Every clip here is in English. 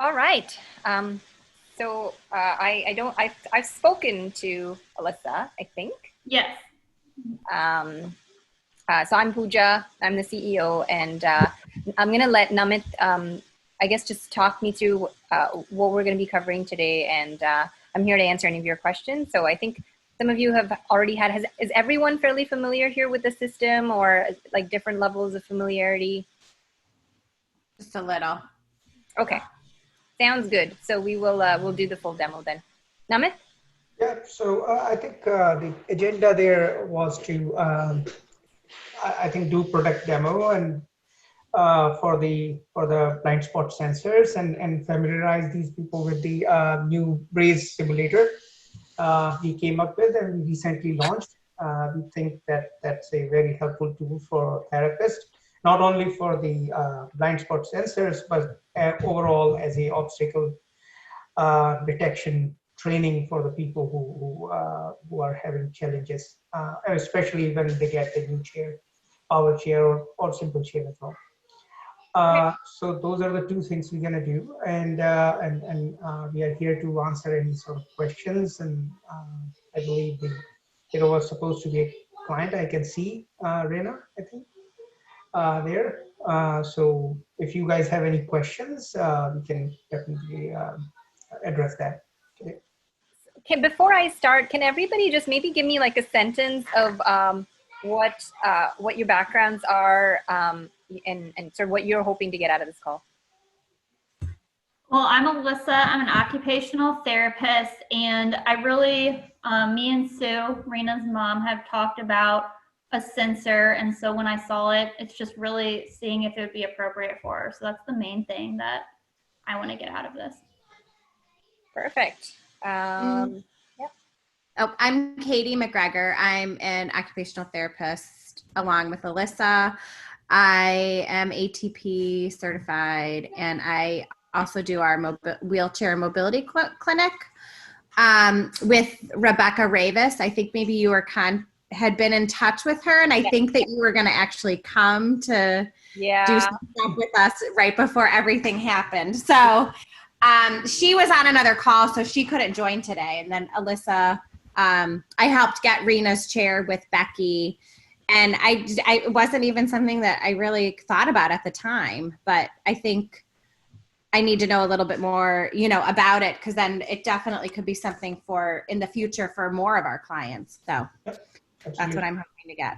All right. I've spoken to Alyssa, I think. Yes. So I'm Pooja, I'm the CEO, and I'm going to let Namit, I guess, just talk me through what we're going to be covering today, and I'm here to answer any of your questions. So I think some of you have already is everyone fairly familiar here with the system, or like different levels of familiarity? Just a little. Okay, sounds good. So we'll do the full demo then. Namit? Yeah, so I think the agenda there was to, I think, do product demo and for the blind spot sensors and familiarize these people with the new Braze simulator we came up with and we recently launched. We think that that's a very helpful tool for therapists, not only for the blind spot sensors, but overall as a obstacle detection training for the people who are having challenges, especially when they get the new chair, power chair or simple chair as well. So those are the two things we're gonna do, and we are here to answer any sort of questions. And I believe it was supposed to be a client. I can see Rena, I think, there. So if you guys have any questions, we can definitely address that today. Okay, before I start, can everybody just maybe give me like a sentence of what your backgrounds are and sort of what you're hoping to get out of this call? Well, I'm Alyssa. I'm an occupational therapist, and I really, me and Sue, Rena's mom, have talked about a sensor, and so when I saw it, it's just really seeing if it would be appropriate for her. So that's the main thing that I want to get out of this. Perfect. Oh, I'm Katie McGregor. I'm an occupational therapist along with Alyssa. I am ATP certified, and I also do our wheelchair mobility clinic with Rebecca Ravis. I think maybe you had been in touch with her, and I think that you were going to actually come to do some stuff with us right before everything happened. So she was on another call, so she couldn't join today. And then Alyssa, I helped get Rena's chair with Becky. And it wasn't even something that I really thought about at the time, but I think I need to know a little bit more, about it, because then it definitely could be something for in the future for more of our clients. So that's what I'm hoping to get.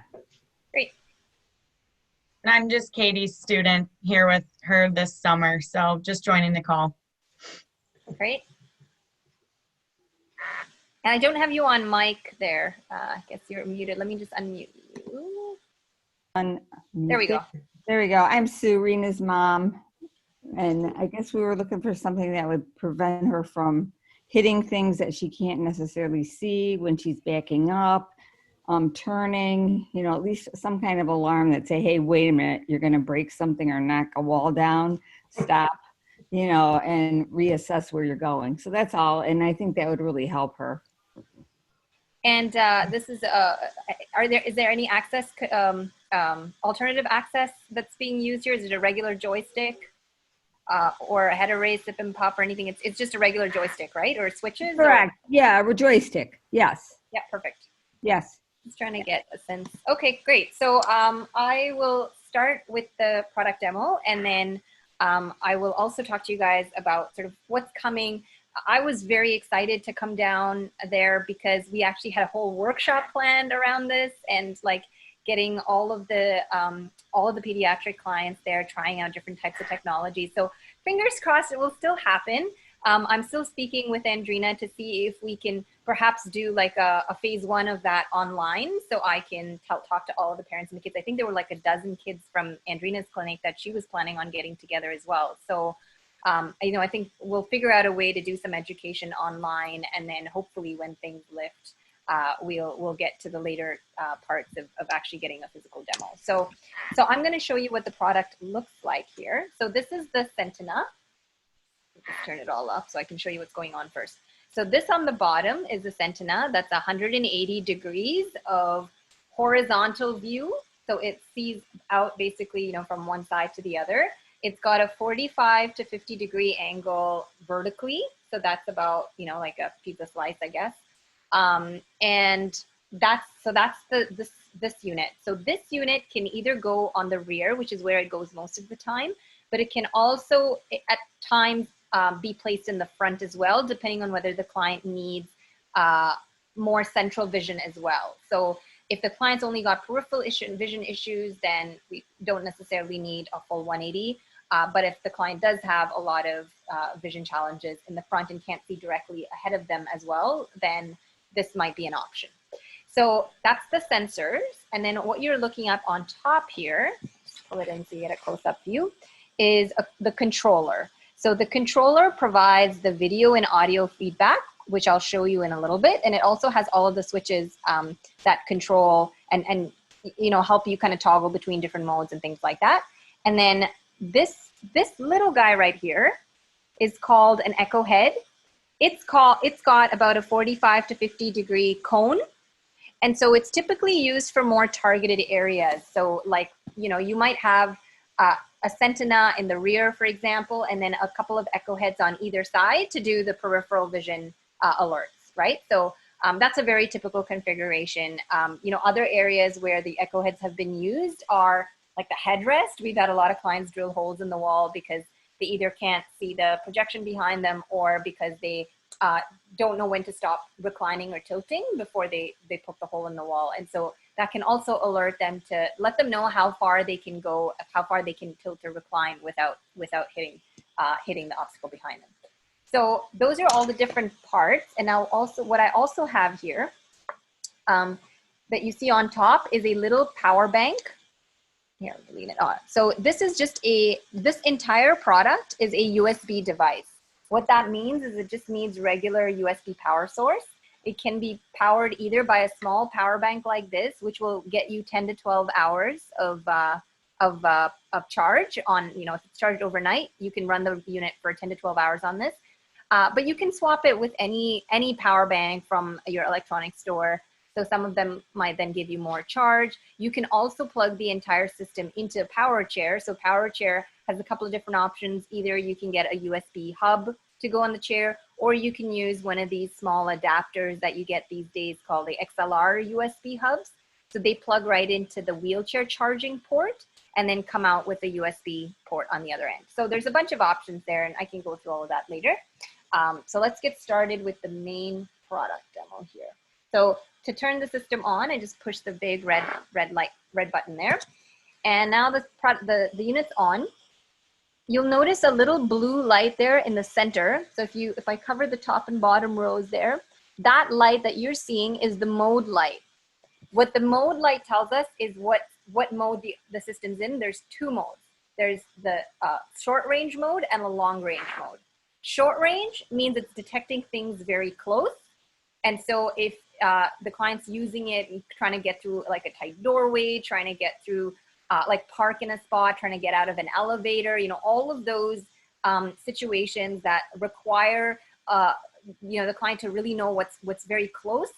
Great. And I'm just Katie's student here with her this summer, so just joining the call. Great. And I don't have you on mic there. I guess you're muted. Let me just unmute you. There we go. There we go. I'm Sue, Rena's mom. And I guess we were looking for something that would prevent her from hitting things that she can't necessarily see when she's backing up, turning, at least some kind of alarm that say, hey, wait a minute, you're going to break something or knock a wall down, stop, and reassess where you're going. So that's all. And I think that would really help her. And this is, is there any access, alternative access that's being used here? Is it a regular joystick or a header raise, sip and pop or anything? It's just a regular joystick, right? Or switches? Correct. Yeah, a joystick. Yes. Yeah, perfect. Yes. Just trying to get a sense. Okay, great. So I will start with the product demo, and then I will also talk to you guys about sort of what's coming. I was very excited to come down there because we actually had a whole workshop planned around this, and like getting all of the pediatric clients there trying out different types of technology. So fingers crossed it will still happen. I'm still speaking with Andrina to see if we can perhaps do like a phase 1 of that online, so I can talk to all of the parents and the kids. I think there were like a dozen kids from Andrina's clinic that she was planning on getting together as well. So I think we'll figure out a way to do some education online, and then hopefully when things lift, we'll get to the later parts of actually getting a physical demo. So I'm going to show you what the product looks like here. So this is the Sentina. Let's turn it all up so I can show you what's going on first. So this on the bottom is the Sentina. That's 180 degrees of horizontal view. So it sees out basically, from one side to the other. It's got a 45 to 50 degree angle vertically. So that's about, you know, like a pizza slice, I guess. And that's this unit. So this unit can either go on the rear, which is where it goes most of the time, but it can also at times be placed in the front as well, depending on whether the client needs more central vision as well. So if the client's only got peripheral vision issues, then we don't necessarily need a full 180. But if the client does have a lot of vision challenges in the front and can't see directly ahead of them as well, then this might be an option. So that's the sensors. And then what you're looking at on top here, just pull it in so you get a close-up view, is the controller. So the controller provides the video and audio feedback, which I'll show you in a little bit. And it also has all of the switches that control and you know, help you kind of toggle between different modes and things like that. And then this little guy right here is called an echo head. It's got about a 45 to 50 degree cone. And so it's typically used for more targeted areas. So like, you know, you might have a Sentina in the rear, for example, and then a couple of echo heads on either side to do the peripheral vision alerts, right? So that's a very typical configuration. You know, other areas where the echo heads have been used are like the headrest. We've had a lot of clients drill holes in the wall because they either can't see the projection behind them or because they don't know when to stop reclining or tilting before they poke the hole in the wall. And so that can also alert them to let them know how far they can go, how far they can tilt or recline without hitting the obstacle behind them. So those are all the different parts. And now also what I also have here that you see on top is a little power bank. Here, let me leave it on. So this is just this entire product is a USB device. What that means is it just needs regular USB power source. It can be powered either by a small power bank like this, which will get you 10 to 12 hours of charge on, you know, if it's charged overnight, you can run the unit for 10 to 12 hours on this. But you can swap it with any power bank from your electronics store. So some of them might then give you more charge. You can also plug the entire system into a power chair. So power chair has a couple of different options. Either you can get a USB hub to go on the chair, or you can use one of these small adapters that you get these days called the XLR USB hubs. So they plug right into the wheelchair charging port and then come out with a USB port on the other end. So there's a bunch of options there, and I can go through all of that later. So let's get started with the main product demo here. So to turn the system on, I just push the big red button there. And now the unit's on. You'll notice a little blue light there in the center. So if I cover the top and bottom rows there, that light that you're seeing is the mode light. What the mode light tells us is what mode the system's in. There's two modes. There's the short range mode and a long range mode. Short range means it's detecting things very close. And so if the client's using it and trying to get through like a tight doorway, trying to get through like park in a spot, trying to get out of an elevator, you know, all of those situations that require, you know, the client to really know what's very close,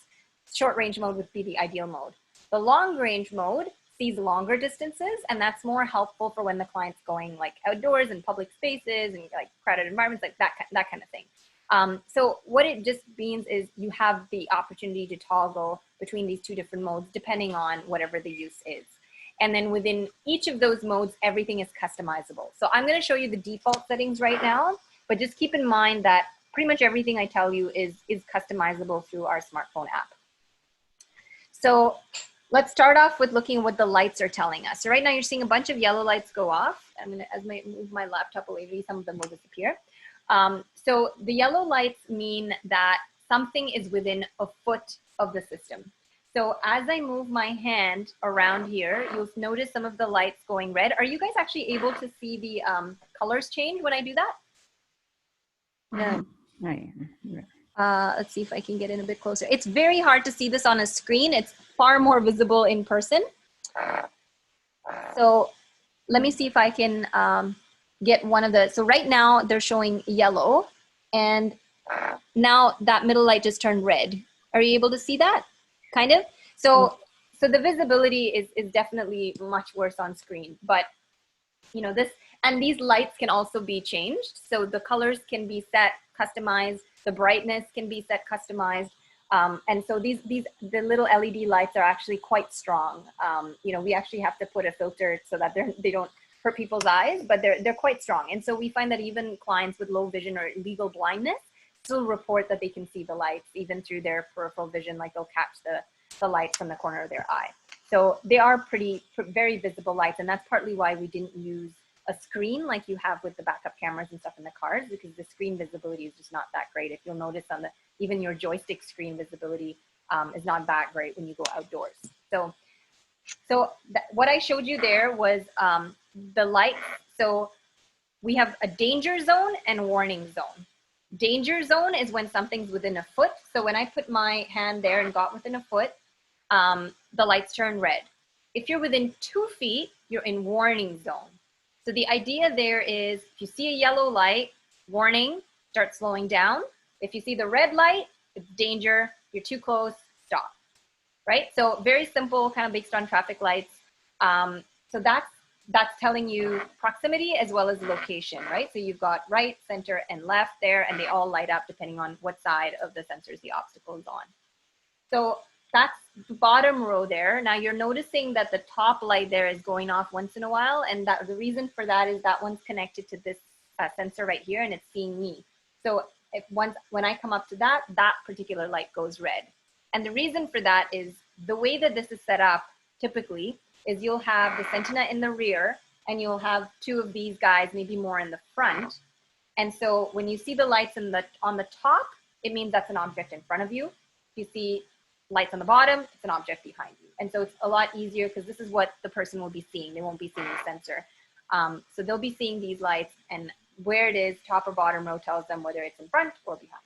short range mode would be the ideal mode. The long range mode sees longer distances, and that's more helpful for when the client's going like outdoors in public spaces and like crowded environments, like that kind of thing. So what it just means is you have the opportunity to toggle between these two different modes depending on whatever the use is. And then within each of those modes, everything is customizable. So I'm going to show you the default settings right now, but just keep in mind that pretty much everything I tell you is customizable through our smartphone app. So let's start off with looking at what the lights are telling us. So right now you're seeing a bunch of yellow lights go off. I'm going to, as I move my laptop away, maybe some of them will disappear. So the yellow lights mean that something is within a foot of the system. So as I move my hand around here, you'll notice some of the lights going red. Are you guys actually able to see the colors change when I do that? No, I am. Let's see if I can get in a bit closer. It's very hard to see this on a screen. It's far more visible in person. So let me see if I can get one of the, so right now they're showing yellow, and now that middle light just turned red. Are you able to see that? Kind of. So the visibility is definitely much worse on screen, but you know this, And these lights can also be changed. So the colors can be set, customized. The brightness can be set, customized. And so the little LED lights are actually quite strong. You know, we actually have to put a filter so that they don't hurt people's eyes, but they're quite strong. And so we find that even clients with low vision or legal blindness still report that they can see the lights even through their peripheral vision, like they'll catch the light from the corner of their eye. So they are very visible lights, and that's partly why we didn't use a screen like you have with the backup cameras and stuff in the cars, because the screen visibility is just not that great. If you'll notice on even your joystick screen visibility is not that great when you go outdoors. So what I showed you there was the lights. So we have a danger zone and warning zone. Danger zone is when something's within a foot. So when I put my hand there and got within a foot, the lights turn red. If you're within 2 feet, you're in warning zone. So the idea there is if you see a yellow light, warning, start slowing down. If you see the red light, it's danger, you're too close, stop, right? So very simple, kind of based on traffic lights. So that's telling you proximity as well as location, right? So you've got right, center, and left there, and they all light up depending on what side of the sensors the obstacle is on. So that's the bottom row there. Now you're noticing that the top light there is going off once in a while, and the reason for that is that one's connected to this sensor right here, and it's seeing me. So when I come up to that particular light goes red. And the reason for that is the way that this is set up typically is you'll have the Sentinel in the rear, and you'll have 2 of these guys, maybe more in the front. And so when you see the lights on the top, it means that's an object in front of you. If you see lights on the bottom, it's an object behind you. And so it's a lot easier because this is what the person will be seeing. They won't be seeing the sensor. So they'll be seeing these lights, and where it is, top or bottom row tells them whether it's in front or behind.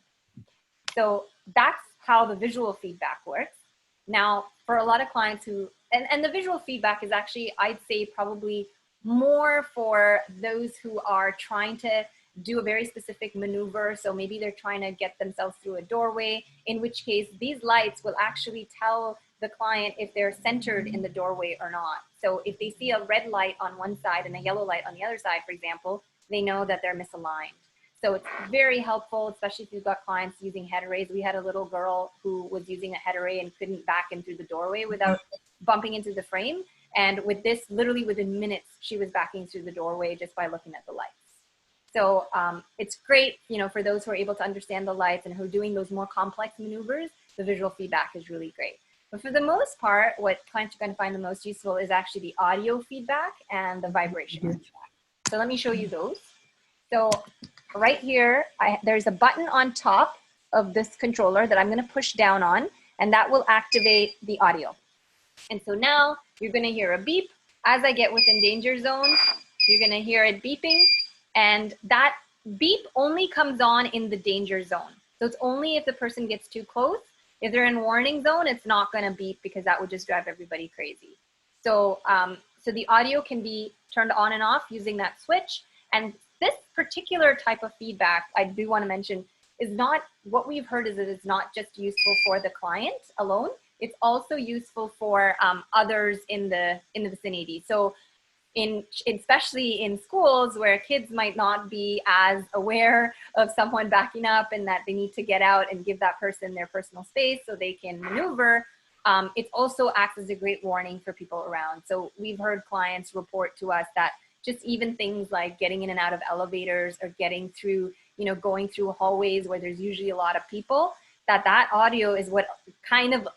So that's how the visual feedback works. Now, for a lot of clients and the visual feedback is actually, I'd say, probably more for those who are trying to do a very specific maneuver. So maybe they're trying to get themselves through a doorway, in which case these lights will actually tell the client if they're centered in the doorway or not. So if they see a red light on one side and a yellow light on the other side, for example, they know that they're misaligned. So it's very helpful, especially if you've got clients using head arrays. We had a little girl who was using a head array and couldn't back in through the doorway without bumping into the frame. And with this, literally within minutes, she was backing through the doorway just by looking at the lights. So it's great, you know, for those who are able to understand the lights and who are doing those more complex maneuvers, the visual feedback is really great. But for the most part, what clients are going to find the most useful is actually the audio feedback and the vibration feedback. So let me show you those. So right here, there's a button on top of this controller that I'm going to push down on, and that will activate the audio. And so now you're going to hear a beep. As I get within danger zone, you're going to hear it beeping, and that beep only comes on in the danger zone. So it's only if the person gets too close. If they're in warning zone, it's not going to beep because that would just drive everybody crazy. So, so the audio can be turned on and off using that switch. And this particular type of feedback, I do want to mention, is not, what we've heard is that it's not just useful for the client alone. It's also useful for others in the vicinity. So especially in schools where kids might not be as aware of someone backing up and that they need to get out and give that person their personal space so they can maneuver, it also acts as a great warning for people around. So we've heard clients report to us that just even things like getting in and out of elevators or getting through, you know, going through hallways where there's usually a lot of people, that audio is what kind of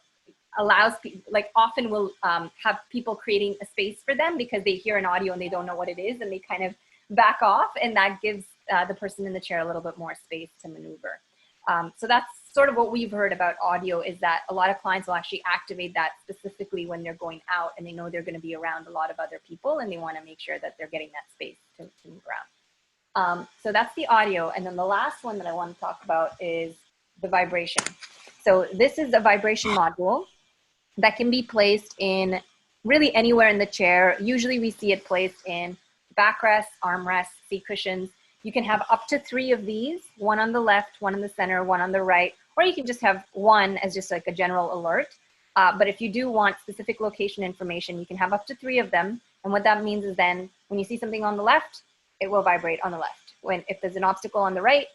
allows people, like often will have people creating a space for them because they hear an audio and they don't know what it is and they kind of back off, and that gives the person in the chair a little bit more space to maneuver. So that's sort of what we've heard about audio, is that a lot of clients will actually activate that specifically when they're going out and they know they're going to be around a lot of other people and they want to make sure that they're getting that space to move around. So that's the audio. And then the last one that I want to talk about is the vibration. So this is a vibration module that can be placed in really anywhere in the chair. Usually we see it placed in backrests, armrests, seat cushions. You can have up to 3 of these, one on the left, one in the center, one on the right, or you can just have one as just like a general alert. But if you do want specific location information, you can have up to 3 of them. And what that means is then when you see something on the left, it will vibrate on the left. If there's an obstacle on the right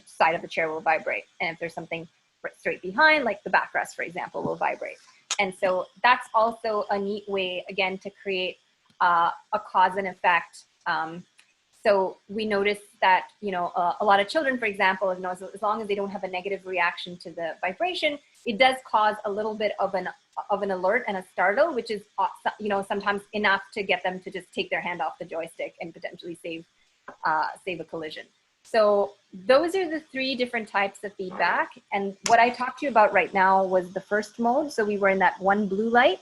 side of the chair will vibrate. And if there's something straight behind, like the backrest, for example, will vibrate. And so that's also a neat way, again, to create a cause and effect. So we noticed that, a lot of children, for example, as long as they don't have a negative reaction to the vibration, it does cause a little bit of an alert and a startle, which is, sometimes enough to get them to just take their hand off the joystick and potentially save a collision. So those are the 3 different types of feedback. And what I talked to you about right now was the first mode. So we were in that 1 blue light,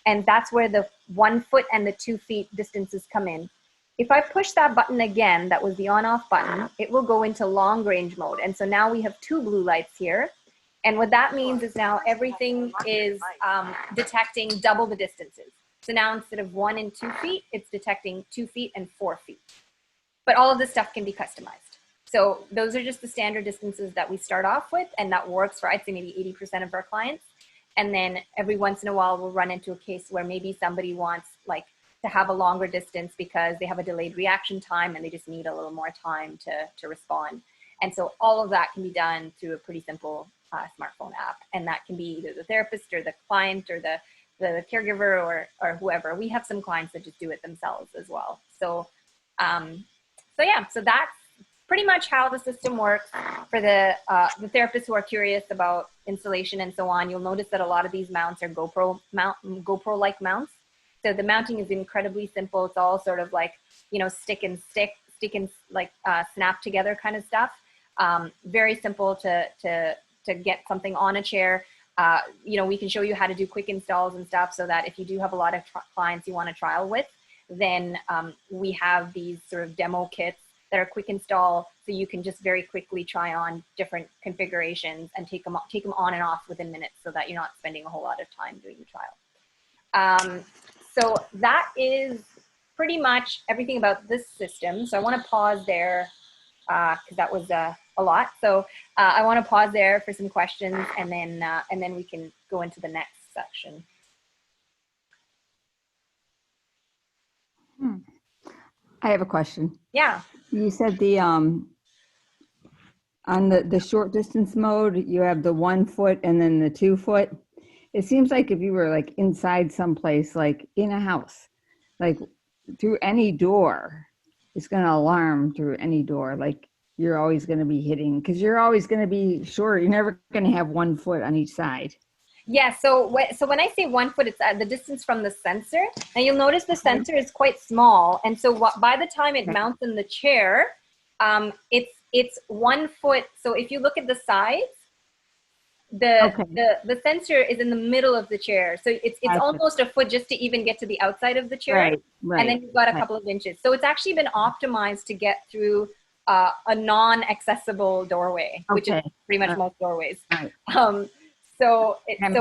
and that's where the 1 foot and the 2 feet distances come in. If I push that button again, that was the on-off button, it will go into long range mode. And so now we have 2 blue lights here. And what that means is now everything is detecting double the distances. So now instead of 1 and 2 feet, it's detecting 2 feet and 4 feet. But all of this stuff can be customized. So those are just the standard distances that we start off with, and that works for, I'd say, maybe 80% of our clients. And then every once in a while, we'll run into a case where maybe somebody wants to have a longer distance because they have a delayed reaction time and they just need a little more time to respond. And so all of that can be done through a pretty simple smartphone app. And that can be either the therapist or the client or the caregiver or whoever. We have some clients that just do it themselves as well. So that's pretty much how the system works. For the therapists who are curious about installation and so on, you'll notice that a lot of these mounts are GoPro-like mounts. So the mounting is incredibly simple. It's all sort of like, stick and snap together kind of stuff. Very simple to get something on a chair. We can show you how to do quick installs and stuff so that if you do have a lot of clients you want to trial with, then we have these sort of demo kits that are quick install, so you can just very quickly try on different configurations and take them on and off within minutes so that you're not spending a whole lot of time doing the trial. So that is pretty much everything about this system. So I want to pause there because that was a lot. So I want to pause there for some questions, and then we can go into the next section. I have a question. Yeah. You said on the short distance mode, you have the 1 foot and then the 2 foot. It seems like if you were like inside someplace, like in a house, like through any door, it's going to alarm through any door. Like you're always going to be hitting, because you're always going to be short. You're never going to have 1 foot on each side. Yeah, so when I say 1 foot, it's the distance from the sensor. And you'll notice the sensor is quite small. And so by the time it mounts in the chair, it's 1 foot. So if you look at the sides, the sensor is in the middle of the chair. So it's almost a foot just to even get to the outside of the chair. Right. And then you've got a couple of inches. So it's actually been optimized to get through a non-accessible doorway, which is pretty much most doorways. Right. So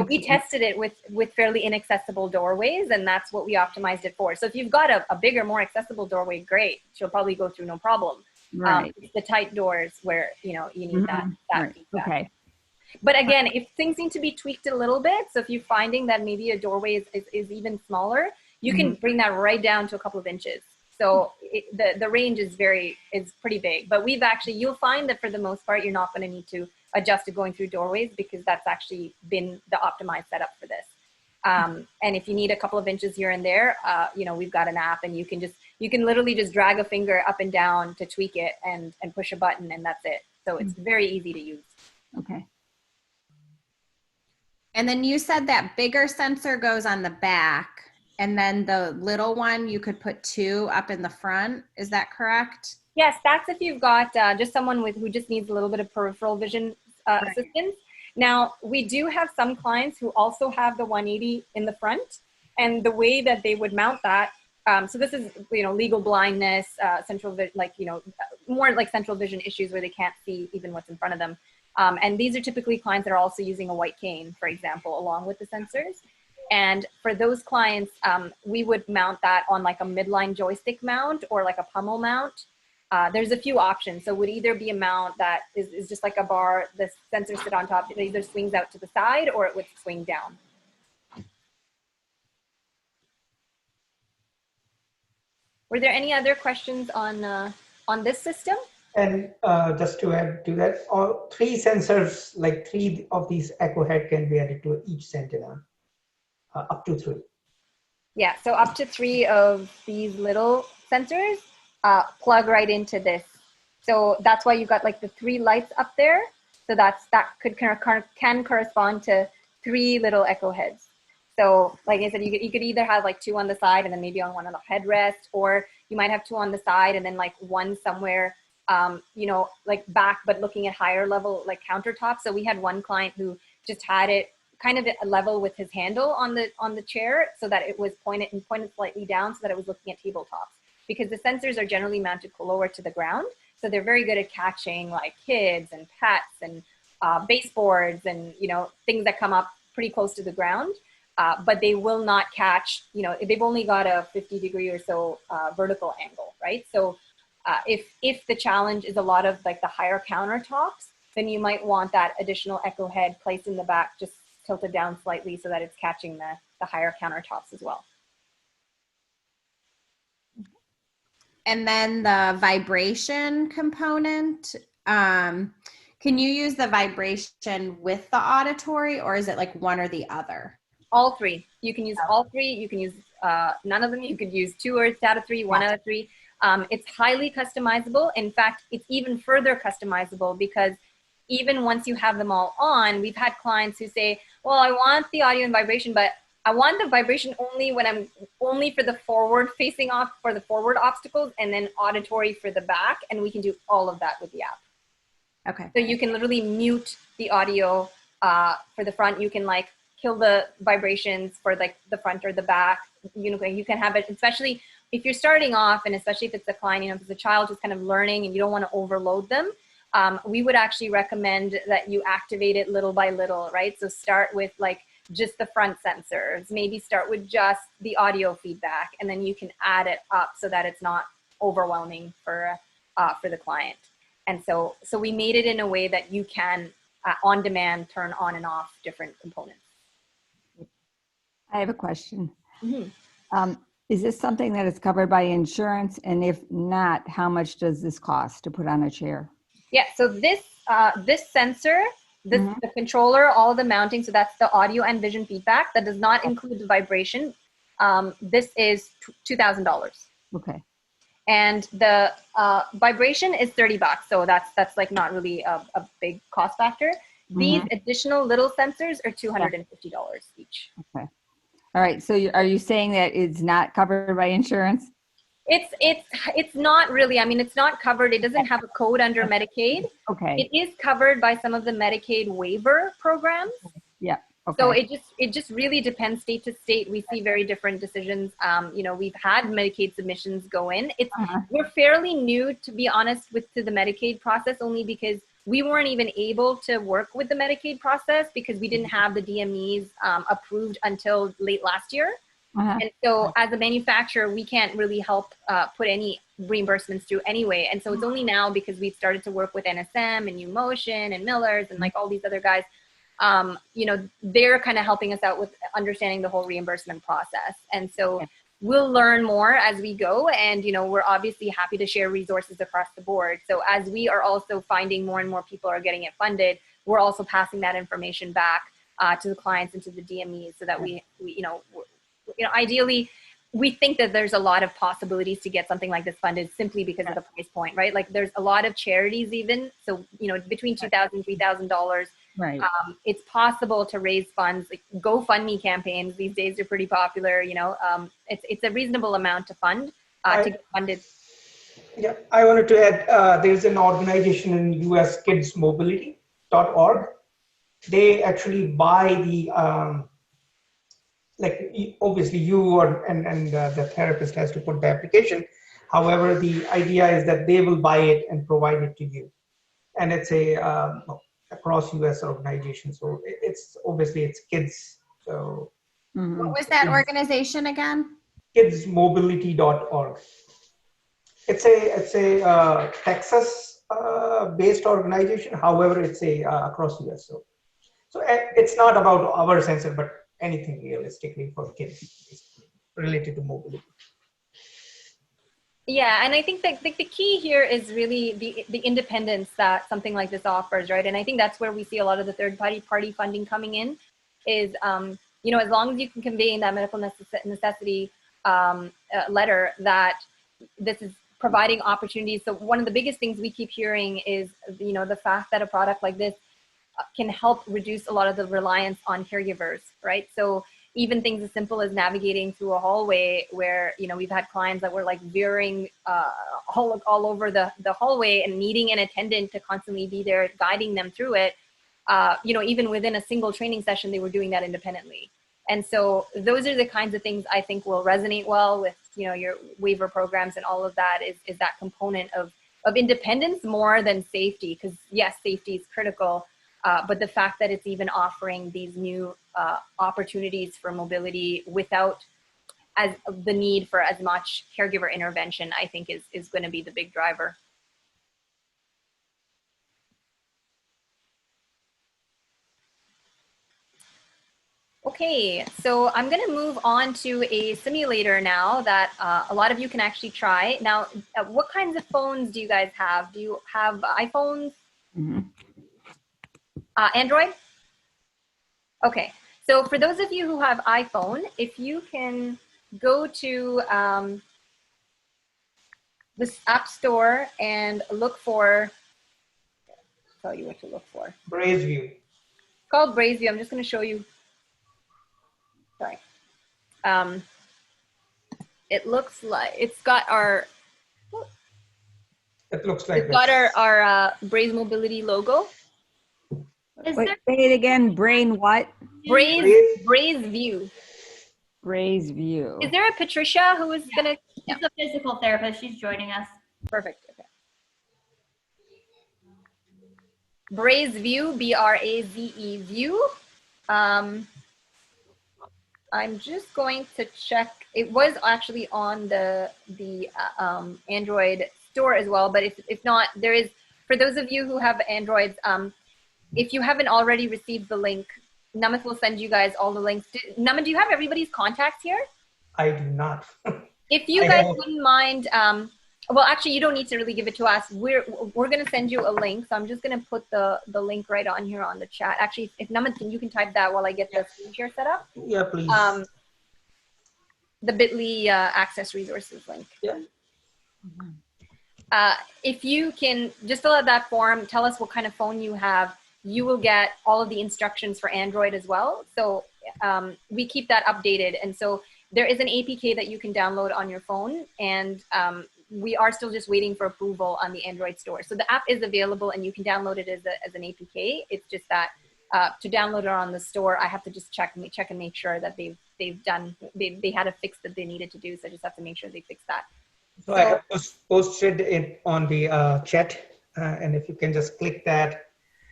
we tested it with fairly inaccessible doorways, and that's what we optimized it for. So if you've got a bigger, more accessible doorway, great. She'll probably go through no problem. Right. It's the tight doors where, you need that feedback. Okay. But again, if things need to be tweaked a little bit, so if you're finding that maybe a doorway is even smaller, you can bring that right down to a couple of inches. So the range is pretty big. But you'll find that for the most part, you're not going to need to adjust to going through doorways, because that's actually been the optimized setup for this. And if you need a couple of inches here and there, we've got an app, and you can literally just drag a finger up and down to tweak it and push a button, and that's it. So it's very easy to use. Okay. And then you said that bigger sensor goes on the back, and then the little one, you could put 2 up in the front. Is that correct? Yes, that's if you've got just someone who just needs a little bit of peripheral vision assistance. Now, we do have some clients who also have the 180 in the front, and the way that they would mount that, so this is, legal blindness, central vision, more like central vision issues where they can't see even what's in front of them. And these are typically clients that are also using a white cane, for example, along with the sensors. And for those clients, we would mount that on like a midline joystick mount or like a pummel mount. There's a few options. So it would either be a mount that is just like a bar, the sensors sit on top, it either swings out to the side or it would swing down. Were there any other questions on this system? And just to add to that, all 3 sensors, like 3 of these echo head can be added to each Sentinel, up to 3. Yeah, so up to 3 of these little sensors plug right into this. So that's why you've got like the 3 lights up there. So that can correspond to 3 little echo heads. So like I said, you could either have like 2 on the side and then maybe on one of the headrest, or you might have 2 on the side and then like 1 somewhere, you know, like back, but looking at higher level, like countertops. So we had one client who just had it kind of a level with his handle on the chair, so that it was pointed slightly down, so that it was looking at tabletops, because the sensors are generally mounted lower to the ground. So they're very good at catching like kids and pets and baseboards and, you know, things that come up pretty close to the ground. But they will not catch, you know, they've only got a 50-degree or so vertical angle, right? So if the challenge is a lot of like the higher countertops, then you might want that additional echo head placed in the back, just tilted down slightly so that it's catching the higher countertops as well. And then the vibration component, can you use the vibration with the auditory, or is it like one or the other? All 3. You can use all 3. You can use none of them. You could use 2 out of 3, 1 out of 3. It's highly customizable. In fact, it's even further customizable, because even once you have them all on, we've had clients who say, well, I want the audio and vibration, but I want the vibration only when I'm only for the forward facing off, for the forward obstacles, and then auditory for the back. And we can do all of that with the app. Okay. So you can literally mute the audio for the front. You can like kill the vibrations for like the front or the back. You know, you can have it, especially if you're starting off, and especially if it's a client, you know, if it's a child who's kind of learning and you don't want to overload them. We would actually recommend that you activate it little by little, right? So start with like just the front sensors, maybe start with just the audio feedback, and then you can add it up so that it's not overwhelming for the client. And so we made it in a way that you can on demand turn on and off different components. I have a question. Mm-hmm. Is this something that is covered by insurance? And if not, how much does this cost to put on a chair? Yeah, so this sensor, the controller, all of the mounting, so that's the audio and vision feedback. That does not include the vibration. This is $2,000. Okay. And the vibration is $30. So that's like not really a big cost factor. These additional little sensors are $250 each. Okay. All right. So are you saying that it's not covered by insurance? It's not really. I mean, it's not covered. It doesn't have a code under Medicaid. Okay. It is covered by some of the Medicaid waiver programs. Yeah. Okay. So it just really depends state to state. We see very different decisions. You know, we've had Medicaid submissions go in. We're fairly new, to be honest, to the Medicaid process, only because we weren't even able to work with the Medicaid process because we didn't have the DMEs approved until late last year. And so as a manufacturer, we can't really help put any reimbursements through anyway. And so it's only now, because we've started to work with NSM and U-Motion and Miller's and like all these other guys, you know, they're kind of helping us out with understanding the whole reimbursement process. And so we'll learn more as we go. And, you know, we're obviously happy to share resources across the board. So as we are also finding more and more people are getting it funded, we're also passing that information back to the clients and to the DMEs, so that we you know, ideally, we think that there's a lot of possibilities to get something like this funded simply because of the price point, right? Like there's a lot of charities even. So, you know, between $2,000 and $3,000, right. It's possible to raise funds. Like GoFundMe campaigns these days are pretty popular, you know. It's a reasonable amount to fund, to get funded. Yeah, I wanted to add, there's an organization in US, kidsmobility.org. They actually buy the, like obviously you and the therapist has to put the application. However, the idea is that they will buy it and provide it to you. And it's a across US organization. So it's obviously it's kids. So what was that organization again? Kidsmobility.org. It's a Texas based organization. However, it's a across US. So it's not about our sensor, but anything realistically for kids related to mobility. Yeah, and I think that the key here is really the independence that something like this offers, right? And I think that's where we see a lot of the third-party funding coming in, is you know, as long as you can convey in that medical necessity letter that this is providing opportunities. So one of the biggest things we keep hearing is, you know, the fact that a product like this can help reduce a lot of the reliance on caregivers, right? So even things as simple as navigating through a hallway where, you know, we've had clients that were like veering all over the hallway and needing an attendant to constantly be there guiding them through it. You know, even within a single training session, they were doing that independently. And so those are the kinds of things I think will resonate well with, you know, your waiver programs, and all of that is that component of independence more than safety. Because yes, safety is critical, but the fact that it's even offering these new opportunities for mobility without as the need for as much caregiver intervention, I think is going to be the big driver. Okay, so I'm going to move on to a simulator now that a lot of you can actually try. Now, what kinds of phones do you guys have? Do you have iPhones? Mm-hmm. Android? Okay, so for those of you who have iPhone, if you can go to this App Store and look for, I'll tell you what to look for. Braze View. It's called Braze View. I'm just going to show you. Sorry. It looks like it's got our. It looks like It's got our Braze Mobility logo. Is Wait, there say it again. Brain what? Braze View. Braze View. Is there a Patricia who is gonna? She's a physical therapist. She's joining us. Perfect. Okay. Braze View, BRAZE View. I'm just going to check. It was actually on the Android store as well, but if not, there is, for those of you who have Androids, if you haven't already received the link, Namit will send you guys all the links. Namit, do you have everybody's contacts here? I do not. If you guys wouldn't mind, well, actually, you don't need to really give it to us. We're going to send you a link. So I'm just going to put the link right on here on the chat. Actually, if Namit, you can type that while I get the screen share set up. Yeah, please. The bit.ly access resources link. Yeah. If you can just fill out that form, tell us what kind of phone you have. You will get all of the instructions for Android as well. So we keep that updated. And so there is an APK that you can download on your phone, and we are still just waiting for approval on the Android store. So the app is available and you can download it as an APK. It's just that to download it on the store, I have to just check and make sure that they had a fix that they needed to do. So I just have to make sure they fix that. So I have posted it on the chat, and if you can just click that,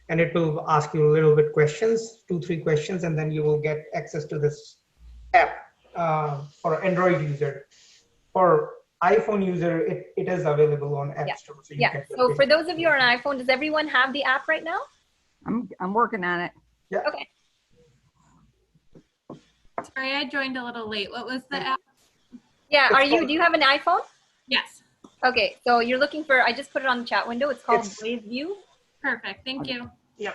and it will ask you a little bit questions, 2-3 questions, and then you will get access to this app for Android user. For iPhone user, it is available on App Store. So you can so for those of you on an iPhone, does everyone have the app right now? I'm working on it. Yeah. Okay. Sorry, I joined a little late. What was the app? Yeah, do you have an iPhone? Yes. Okay, so you're looking for, I just put it on the chat window. It's called Braze View. Perfect. Thank you. Yeah.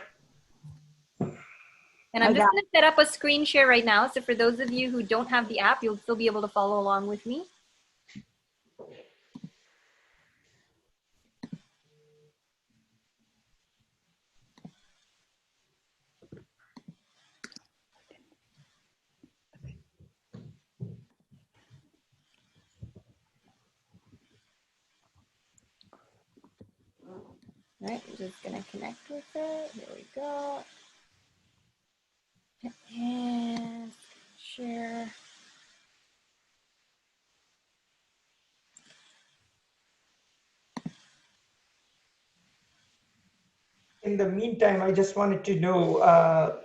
And I'm just going to set up a screen share right now. So for those of you who don't have the app, you'll still be able to follow along with me. All right, I'm just going to connect with it. There we go. And share. In the meantime, I just wanted to know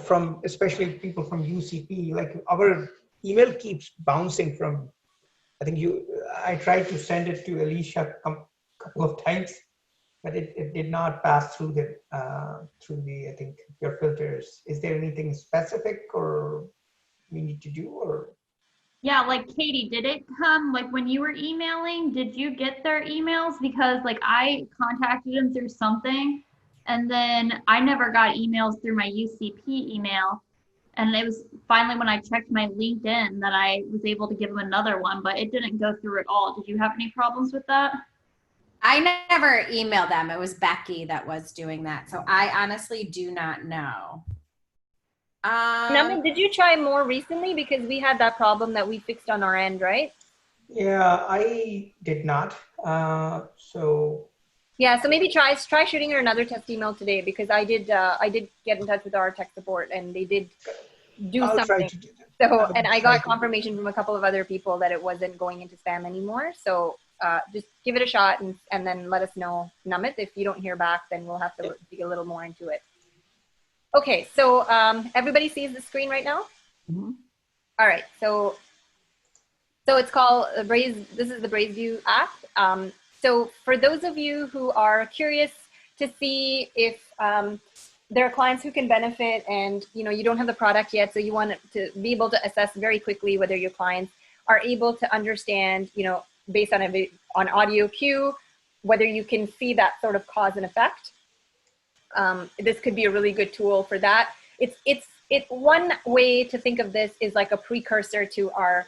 from especially people from UCP, like our email keeps bouncing from, I think I tried to send it to Alicia a couple of times, but it did not pass through the I think your filters. Is there anything specific or we need to do, or? Yeah, like Katie, did it come, like when you were emailing, did you get their emails? Because like I contacted them through something and then I never got emails through my UCP email. And it was finally when I checked my LinkedIn that I was able to give them another one, but it didn't go through at all. Did you have any problems with that? I never emailed them. It was Becky that was doing that. So I honestly do not know. Namit, did you try more recently? Because we had that problem that we fixed on our end, right? Yeah, I did not. So Yeah, so maybe try shooting her another test email today, because I did get in touch with our tech support and they did do I'll try something. to do that. So, I'll and I try got to. confirmation from a couple of other people that it wasn't going into spam anymore. So just give it a shot and then let us know, Namit. If you don't hear back, then we'll have to dig a little more into it. Okay, so everybody sees the screen right now? Mhm. All right, so it's called Braze. This is the Braze View app. So for those of you who are curious to see if there are clients who can benefit, and you don't have the product yet, so you want to be able to assess very quickly whether your clients are able to understand, based on audio cue, whether you can see that sort of cause and effect. This could be a really good tool for that. It's one way to think of this is like a precursor to our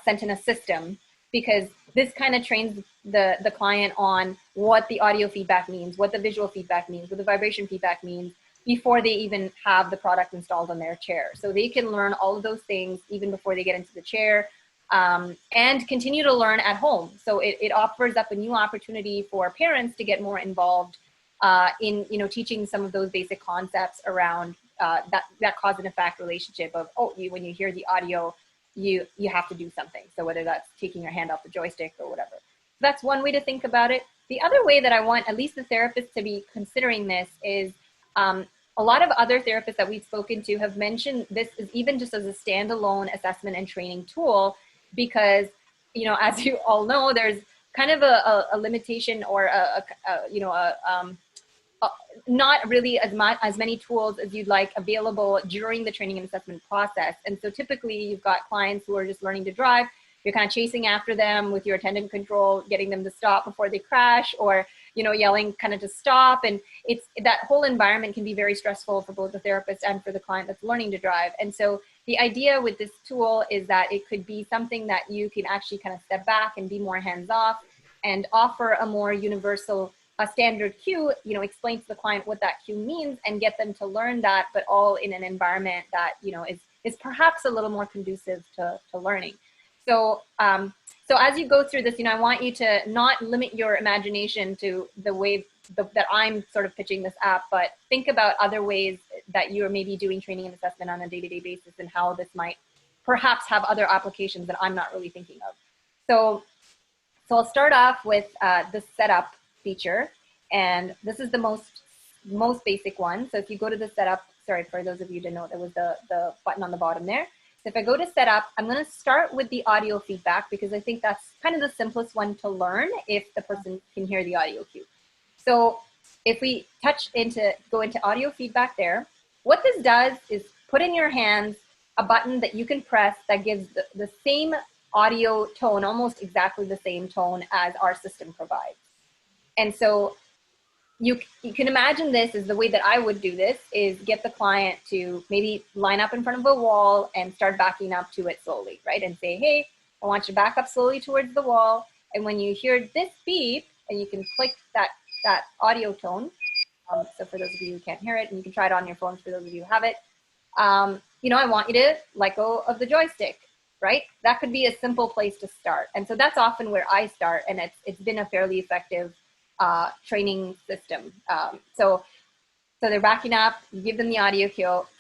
Sentinel system, because this kind of trains the client on what the audio feedback means, what the visual feedback means, what the vibration feedback means, before they even have the product installed on their chair. So they can learn all of those things even before they get into the chair, and continue to learn at home. So it offers up a new opportunity for parents to get more involved in teaching some of those basic concepts around that cause and effect relationship of, when you hear the audio, you have to do something. So whether that's taking your hand off the joystick or whatever. So that's one way to think about it. The other way that I want at least the therapists to be considering this is, a lot of other therapists that we've spoken to have mentioned this is even just as a standalone assessment and training tool, because as you all know, there's kind of a limitation, or not really as many tools as you'd like available during the training and assessment process. And so typically you've got clients who are just learning to drive. You're kind of chasing after them with your attendant control, getting them to stop before they crash, or yelling kind of to stop. And it's that whole environment can be very stressful for both the therapist and for the client that's learning to drive. And so the idea with this tool is that it could be something that you can actually kind of step back and be more hands-off and offer a more universal standard cue, explain to the client what that cue means and get them to learn that, but all in an environment that is perhaps a little more conducive to learning. So so as you go through this, I want you to not limit your imagination to the way that I'm sort of pitching this app, but think about other ways that you're maybe doing training and assessment on a day-to-day basis, and how this might perhaps have other applications that I'm not really thinking of. So I'll start off with the setup feature, and this is the most basic one. So if you go to the setup, sorry, for those of you who didn't know, there was the button on the bottom there. So if I go to setup, I'm going to start with the audio feedback, because I think that's kind of the simplest one to learn if the person can hear the audio cue. So if we go into audio feedback there, what this does is put in your hands a button that you can press that gives the same audio tone, almost exactly the same tone as our system provides. And so you can imagine this as the way that I would do this is get the client to maybe line up in front of a wall and start backing up to it slowly, right? And say, hey, I want you to back up slowly towards the wall. And when you hear this beep, and you can click that audio tone. So for those of you who can't hear it, and you can try it on your phones for those of you who have it, I want you to let go of the joystick, right? That could be a simple place to start. And so that's often where I start, and it's been a fairly effective training system. So they're backing up, you give them the audio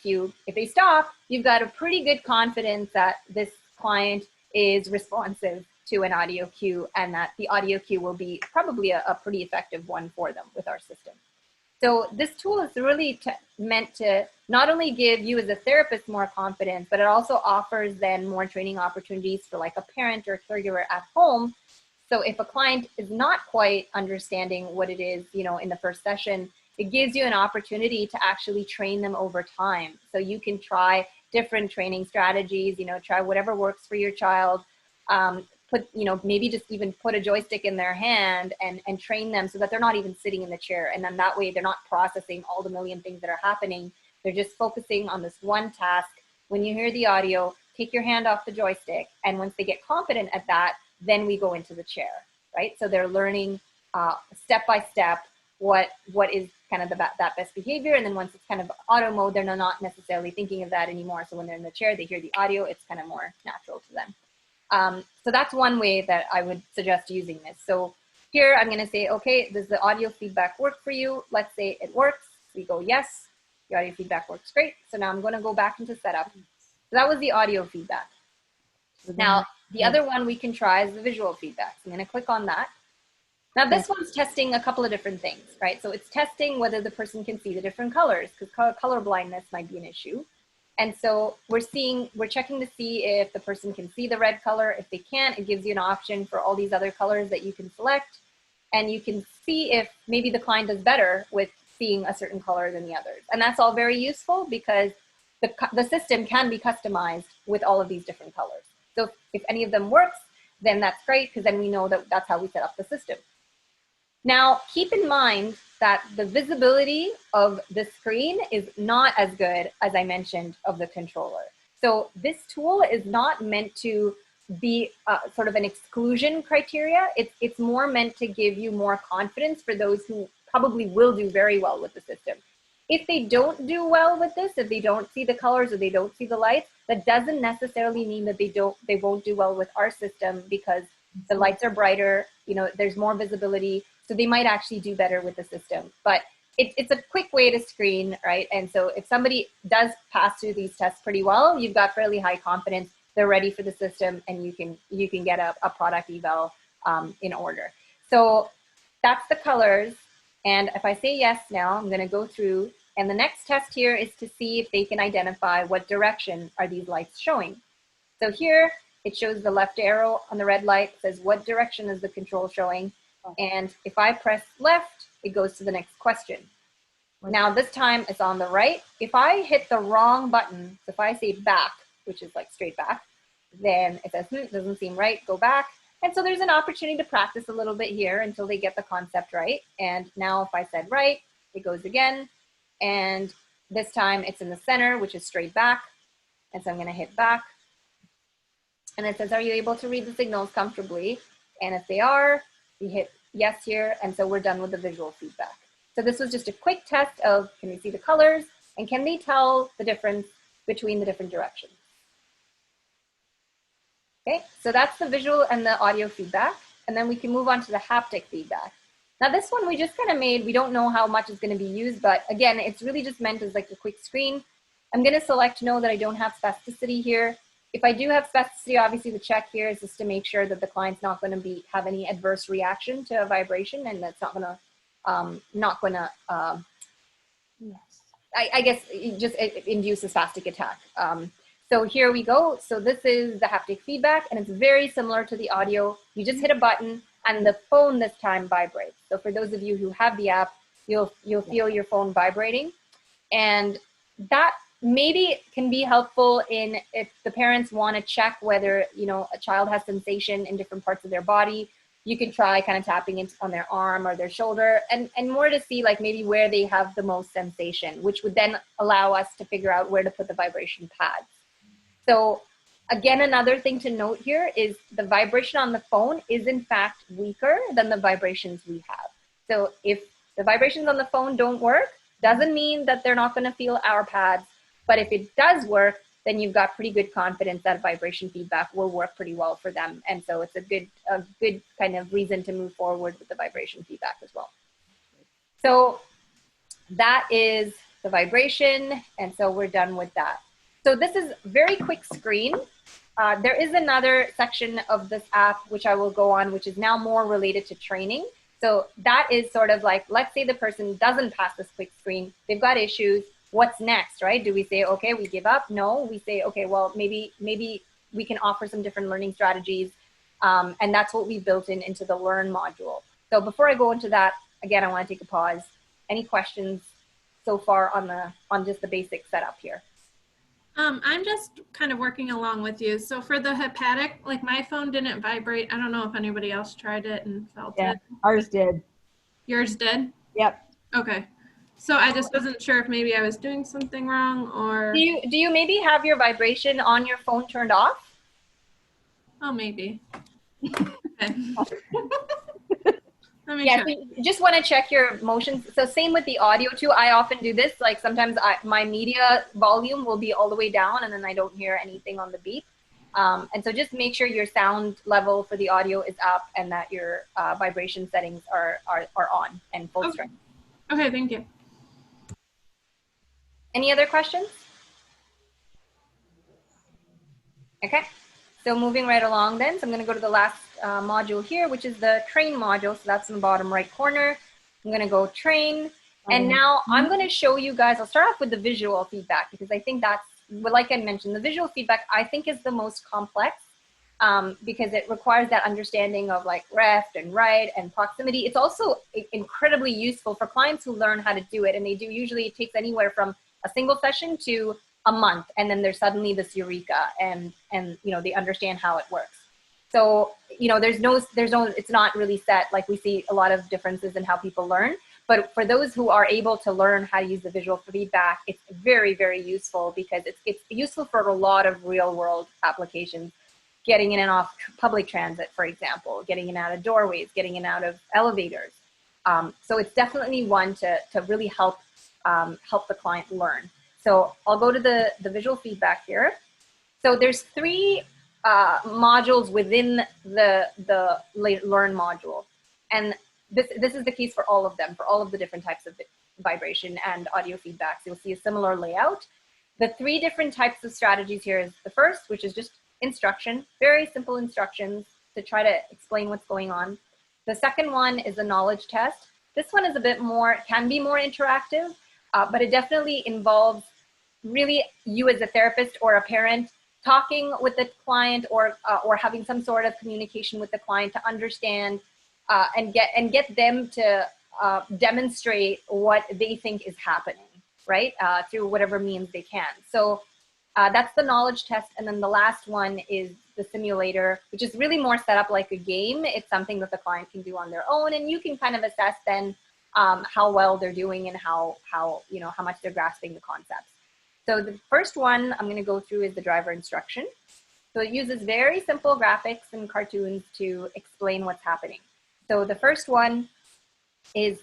cue. If they stop, you've got a pretty good confidence that this client is responsive to an audio cue, and that the audio cue will be probably a pretty effective one for them with our system. So this tool is really meant to not only give you as a therapist more confidence, but it also offers then more training opportunities for like a parent or caregiver at home. So if a client is not quite understanding what it is, in the first session, it gives you an opportunity to actually train them over time. So you can try different training strategies, try whatever works for your child. Put, maybe just even put a joystick in their hand and train them so that they're not even sitting in the chair. And then that way they're not processing all the million things that are happening. They're just focusing on this one task. When you hear the audio, take your hand off the joystick. And once they get confident at that, then we go into the chair, right? So they're learning step by step what is kind of that best behavior. And then once it's kind of auto mode, they're not necessarily thinking of that anymore. So when they're in the chair, they hear the audio, it's kind of more natural to them. So that's one way that I would suggest using this. So here I'm going to say, okay, does the audio feedback work for you? Let's say it works. We go, yes, the audio feedback works great. So now I'm going to go back into setup. So that was the audio feedback. Now, the other one we can try is the visual feedback. So I'm going to click on that. Now this one's testing a couple of different things, right? So it's testing whether the person can see the different colors, because color blindness might be an issue. And so we're checking to see if the person can see the red color. If they can't, it gives you an option for all these other colors that you can select. And you can see if maybe the client does better with seeing a certain color than the others. And that's all very useful because the system can be customized with all of these different colors. So if any of them works, then that's great, because then we know that that's how we set up the system. Now, keep in mind that the visibility of the screen is not as good as I mentioned of the controller. So this tool is not meant to be sort of an exclusion criteria. It's more meant to give you more confidence for those who probably will do very well with the system. If they don't do well with this, if they don't see the colors or they don't see the lights, that doesn't necessarily mean that they won't do well with our system, because the lights are brighter, there's more visibility. So they might actually do better with the system, but it's a quick way to screen, right? And so if somebody does pass through these tests pretty well, you've got fairly high confidence, they're ready for the system, and you can get a product eval in order. So that's the colors. And if I say yes now, I'm going to go through, and the next test here is to see if they can identify what direction are these lights showing. So here it shows the left arrow on the red light, says what direction is the control showing. And if I press left, it goes to the next question. Now this time it's on the right. If I hit the wrong button, so if I say back, which is like straight back, then it says, it doesn't seem right, go back. And so there's an opportunity to practice a little bit here until they get the concept right. And now if I said right, it goes again. And this time it's in the center, which is straight back. And so I'm going to hit back. And it says, are you able to read the signals comfortably? And if they are, we hit yes here, and so we're done with the visual feedback. So this was just a quick test of, can they see the colors, and can they tell the difference between the different directions? Okay, so that's the visual and the audio feedback, and then we can move on to the haptic feedback. Now this one we just kind of made, we don't know how much is going to be used, but again, it's really just meant as like a quick screen. I'm going to select no that I don't have spasticity here. If I do have spasticity, obviously the check here is just to make sure that the client's not going to have any adverse reaction to a vibration, and that's not going to, I guess, it induce a spastic attack. So here we go. So this is the haptic feedback, and it's very similar to the audio. You just hit a button, and the phone this time vibrates. So for those of you who have the app, you'll feel your phone vibrating, and that maybe can be helpful in if the parents want to check whether a child has sensation in different parts of their body. You can try kind of tapping on their arm or their shoulder, and more to see like maybe where they have the most sensation, which would then allow us to figure out where to put the vibration pads. So again, another thing to note here is the vibration on the phone is in fact weaker than the vibrations we have. So if the vibrations on the phone don't work, doesn't mean that they're not going to feel our pads. But if it does work, then you've got pretty good confidence that vibration feedback will work pretty well for them. And so it's a good kind of reason to move forward with the vibration feedback as well. So that is the vibration. And so we're done with that. So this is a very quick screen. There is another section of this app, which I will go on, which is now more related to training. So that is sort of like, let's say the person doesn't pass this quick screen, they've got issues. What's next, right? Do we say, okay, we give up? No, we say, okay, well, maybe we can offer some different learning strategies. And that's what we built into the Learn module. So before I go into that, again, I want to take a pause. Any questions so far on just the basic setup here? I'm just kind of working along with you. So for the hepatic, like my phone didn't vibrate. I don't know if anybody else tried it and felt Yeah, it. ours did. Yours did? Yep. Okay. So I just wasn't sure if maybe I was doing something wrong or, Do you maybe have your vibration on your phone turned off? oh, maybe. Okay. Let me Yeah, check. so you just want to check your motions. So same with the audio too. I often do this. Like sometimes my media volume will be all the way down and then I don't hear anything on the beep. And so just make sure your sound level for the audio is up and that your vibration settings are on and full Okay. strength. Okay, thank you. Any other questions? Okay, so moving right along then. So I'm going to go to the last module here, which is the train module. So that's in the bottom right corner. I'm going to go train. And now I'm going to show you guys, I'll start off with the visual feedback because I think that's, like I mentioned, the visual feedback I think is the most complex because it requires that understanding of like left and right and proximity. It's also incredibly useful for clients who learn how to do it. And they do usually, it takes anywhere from a single session to a month. And then there's suddenly this eureka and you know, they understand how it works. So, you know, there's no, it's not really set like we see a lot of differences in how people learn. But for those who are able to learn how to use the visual feedback, it's very, very useful because it's useful for a lot of real world applications. Getting in and off public transit, for example, getting in and out of doorways, getting in and out of elevators. So it's definitely one to really help help the client learn. So I'll go to the visual feedback here. So there's three modules within the learn module. And this is the case for all of them, for all of the different types of vibration and audio feedbacks. You'll see a similar layout. The three different types of strategies here is the first, which is just instruction, very simple instructions to try to explain what's going on. The second one is a knowledge test. This one is a bit more, can be more interactive, but it definitely involves really you as a therapist or a parent talking with the client or having some sort of communication with the client to understand and get them to demonstrate what they think is happening, right? Through whatever means they can. So that's the knowledge test. And then the last one is the simulator, which is really more set up like a game. It's something that the client can do on their own. And you can kind of assess then how well they're doing and how you know, how much they're grasping the concepts. So the first one I'm going to go through is the driver instruction. So it uses very simple graphics and cartoons to explain what's happening. So the first one is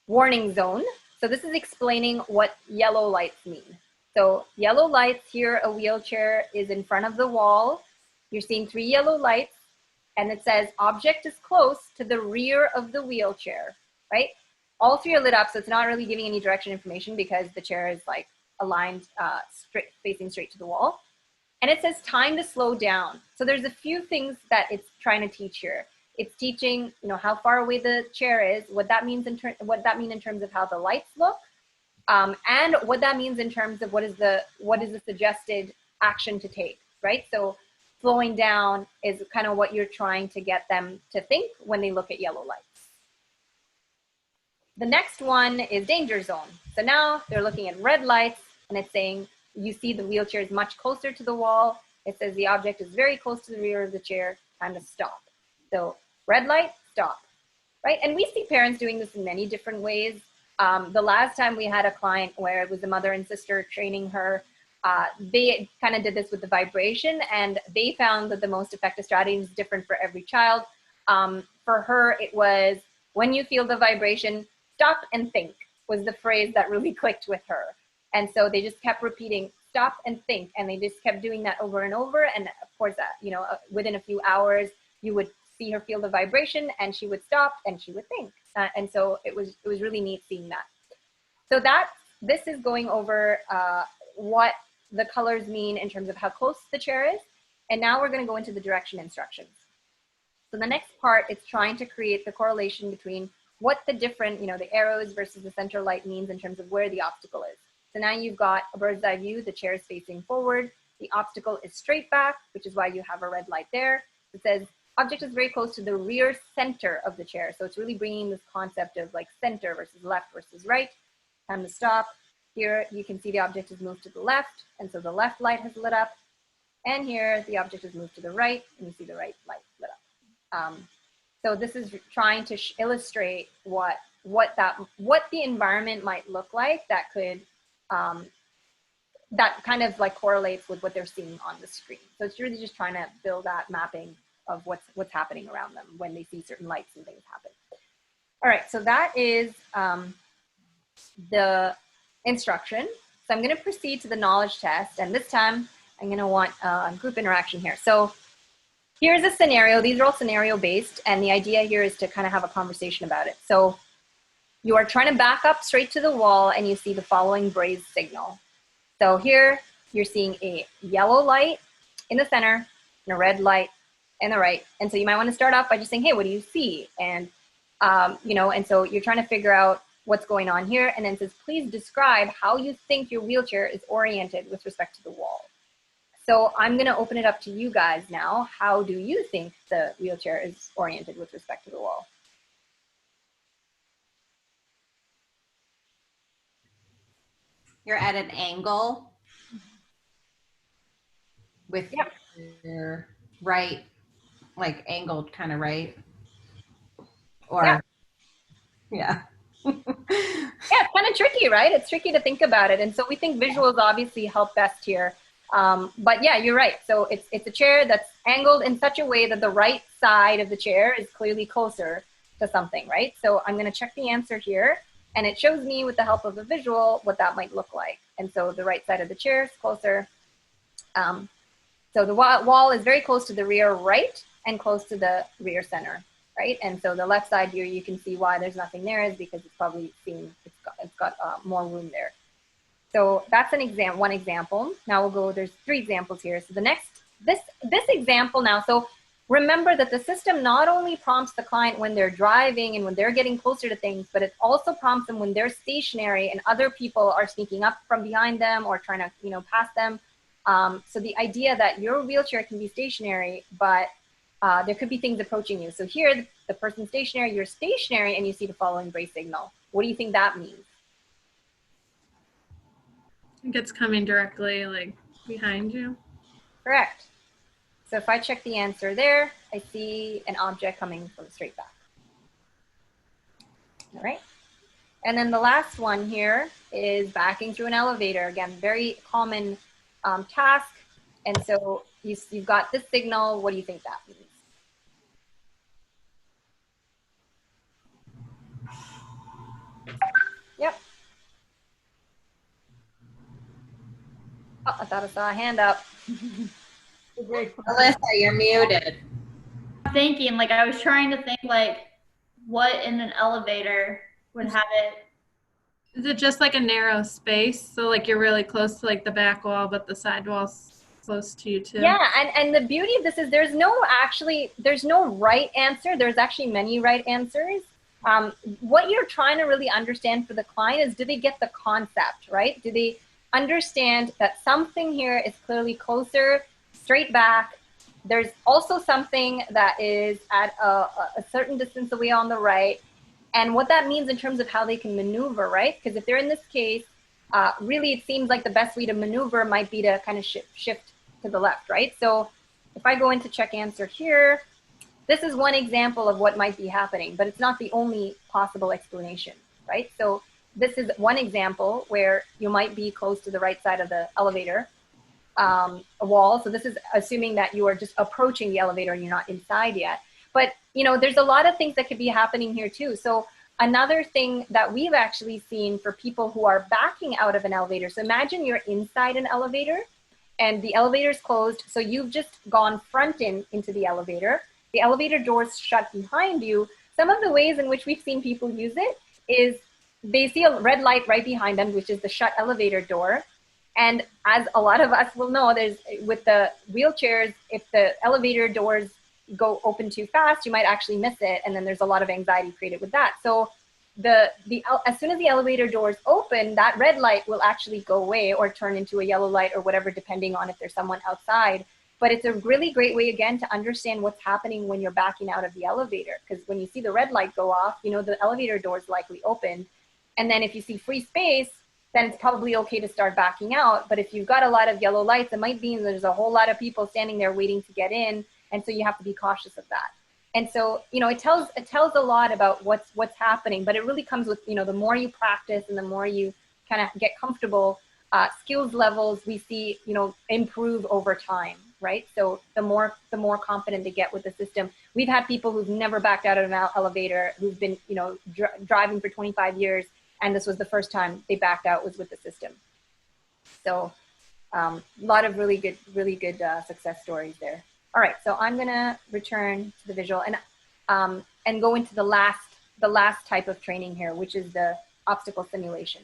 warning zone. So this is explaining what yellow lights mean. So yellow lights here, a wheelchair is in front of the wall. You're seeing 3 yellow lights and it says object is close to the rear of the wheelchair, right? All 3 are lit up, so it's not really giving any direction information because the chair is like aligned facing straight to the wall. And it says time to slow down. So there's a few things that it's trying to teach here. It's teaching, you know, how far away the chair is, what that means in terms of how the lights look, and what that means in terms of what is the suggested action to take, right? So slowing down is kind of what you're trying to get them to think when they look at yellow lights. The next one is danger zone. So now they're looking at red lights and it's saying, you see the wheelchair is much closer to the wall. It says the object is very close to the rear of the chair, time to stop. So red light, stop, right? And we see parents doing this in many different ways. The last time we had a client where it was a mother and sister training her, they kind of did this with the vibration and they found that the most effective strategy is different for every child. For her, it was when you feel the vibration, stop and think was the phrase that really clicked with her. And so they just kept repeating, stop and think. And they just kept doing that over and over. And of course, you know, within a few hours, you would see her feel the vibration and she would stop and she would think. And so it was really neat seeing that. So this is going over what the colors mean in terms of how close the chair is. And now we're going to go into the direction instructions. So the next part is trying to create the correlation between what the different, you know, the arrows versus the center light means in terms of where the obstacle is. So now you've got a bird's eye view, the chair is facing forward, the obstacle is straight back, which is why you have a red light there. It says object is very close to the rear center of the chair. So it's really bringing this concept of like center versus left versus right. Time to stop. here you can see the object is moved to the left, and so the left light has lit up. And here the object is moved to the right, and you see the right light lit up. So this is trying to illustrate what the environment might look like that could that kind of like correlates with what they're seeing on the screen. So it's really just trying to build that mapping of what's happening around them when they see certain lights and things happen. All right, so that is the instruction. So I'm going to proceed to the knowledge test, and this time I'm going to want group interaction here. So here's a scenario. These are all scenario based, and the idea here is to kind of have a conversation about it. So you are trying to back up straight to the wall, and you see the following Braze signal. So here you're seeing a yellow light in the center and a red light in the right. And so you might want to start off by just saying, hey, what do you see? And, you know, and so you're trying to figure out what's going on here. And then it says, please describe how you think your wheelchair is oriented with respect to the wall. So I'm going to open it up to you guys now. How do you think the wheelchair is oriented with respect to the wall? You're at an angle with your right, like angled kind of right. Or, yeah. Yeah, it's kind of tricky, right? It's tricky to think about it. And so we think visuals obviously help best here. But yeah, you're right. So it's a chair that's angled in such a way that the right side of the chair is clearly closer to something, right? So I'm going to check the answer here, and it shows me with the help of a visual what that might look like. And so the right side of the chair is closer. So the wall is very close to the rear right and close to the rear center, right? And so the left side here, you can see why there's nothing there is because it's probably seen, it's got more room there. So that's one example. Now we'll go, there's 3 examples here. So the next, this example now, so remember that the system not only prompts the client when they're driving and when they're getting closer to things, but it also prompts them when they're stationary and other people are sneaking up from behind them or trying to, you know, pass them. So the idea that your wheelchair can be stationary, but there could be things approaching you. So here, the person's stationary, you're stationary, and you see the following Braze signal. What do you think that means? I think it's coming directly like behind you. Correct. So if I check the answer there, I see an object coming from straight back. All right. And then the last one here is backing through an elevator. Again, very common task. And so you've got this signal. What do you think that means? Yep. Oh, I thought I saw a hand up. Alyssa, you're muted. Thinking, like, I was trying to think, like, what in an elevator would have it. Is it just like a narrow space? So like you're really close to like the back wall, but the side wall's close to you too? Yeah, and the beauty of this is there's no right answer. There's actually many right answers. What you're trying to really understand for the client is, do they get the concept, right? Do they understand that something here is clearly closer, straight back? There's also something that is at a certain distance away on the right, and what that means in terms of how they can maneuver, right? Because if they're in this case, really it seems like the best way to maneuver might be to kind of shift to the left, right? So if I go into check answer here, this is one example of what might be happening, but it's not the only possible explanation, right? So this is one example where you might be close to the right side of the elevator a wall. So this is assuming that you are just approaching the elevator and you're not inside yet. But, you know, there's a lot of things that could be happening here too. So another thing that we've actually seen for people who are backing out of an elevator. So imagine you're inside an elevator and the elevator is closed. So you've just gone front into the elevator. The elevator doors shut behind you. Some of the ways in which we've seen people use it is they see a red light right behind them, which is the shut elevator door. And as a lot of us will know, there's with the wheelchairs, if the elevator doors go open too fast, you might actually miss it. And then there's a lot of anxiety created with that. So as soon as the elevator doors open, that red light will actually go away or turn into a yellow light or whatever, depending on if there's someone outside. But it's a really great way, again, to understand what's happening when you're backing out of the elevator. Because when you see the red light go off, you know, the elevator door is likely open. And then if you see free space, then it's probably okay to start backing out. But if you've got a lot of yellow lights, it might mean there's a whole lot of people standing there waiting to get in. And so you have to be cautious of that. And so, you know, it tells a lot about what's happening, but it really comes with, you know, the more you practice and the more you kind of get comfortable, skills levels we see, you know, improve over time, right? So the more confident they get with the system. We've had people who've never backed out of an elevator, who've been, you know, driving for 25 years, and this was the first time they backed out was with the system. So a lot of really good success stories there. All right, so I'm gonna return to the visual and go into the last type of training here, which is the obstacle simulation.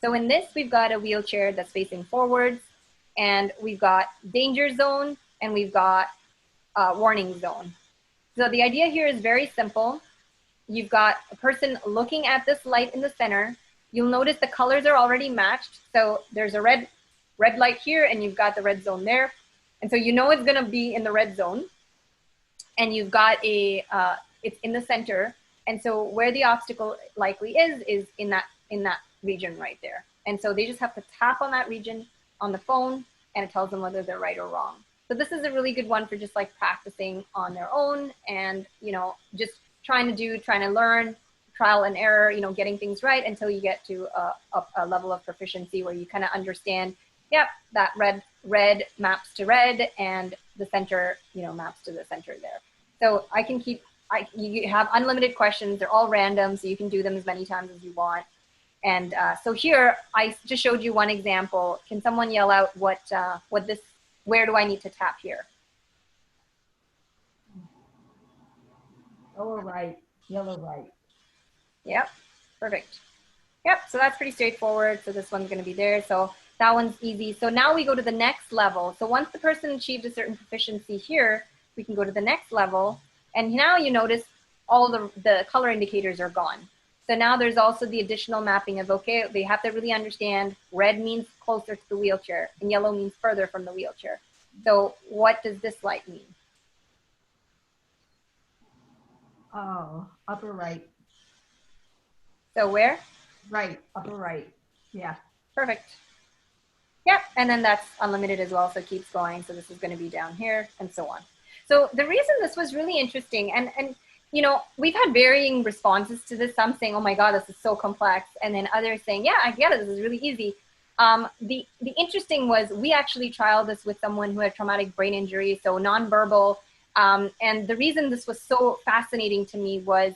So in this, we've got a wheelchair that's facing forwards, and we've got danger zone, and we've got warning zone. So the idea here is very simple. You've got a person looking at this light in the center. You'll notice the colors are already matched. So there's a red light here, and you've got the red zone there. And so you know it's gonna be in the red zone. And you've got it's in the center. And so where the obstacle likely is in that region right there. And so they just have to tap on that region on the phone, and it tells them whether they're right or wrong. So this is a really good one for just like practicing on their own, and, you know, just trying to learn, trial and error, you know, getting things right until you get to a level of proficiency where you kind of understand, yep, that red maps to red, and the center, you know, maps to the center there. So you have unlimited questions. They're all random, so you can do them as many times as you want. And so here, I just showed you one example. Can someone yell out where do I need to tap here? Lower right, yellow right. Yep, perfect. Yep, so that's pretty straightforward. So this one's gonna be there. So that one's easy. So now we go to the next level. So once the person achieved a certain proficiency here, we can go to the next level. And now you notice all the color indicators are gone. So now there's also the additional mapping of, okay, they have to really understand red means closer to the wheelchair and yellow means further from the wheelchair. So what does this light mean? Oh, upper right. So where? Right, upper right. Yeah. Perfect. Yep, and then that's unlimited as well, so it keeps going. So this is going to be down here and so on. So the reason this was really interesting, and you know, we've had varying responses to this. Some saying, oh my God, this is so complex. And then others saying, yeah, I get it, this is really easy. The interesting was we actually trialed this with someone who had traumatic brain injury, so nonverbal. And the reason this was so fascinating to me was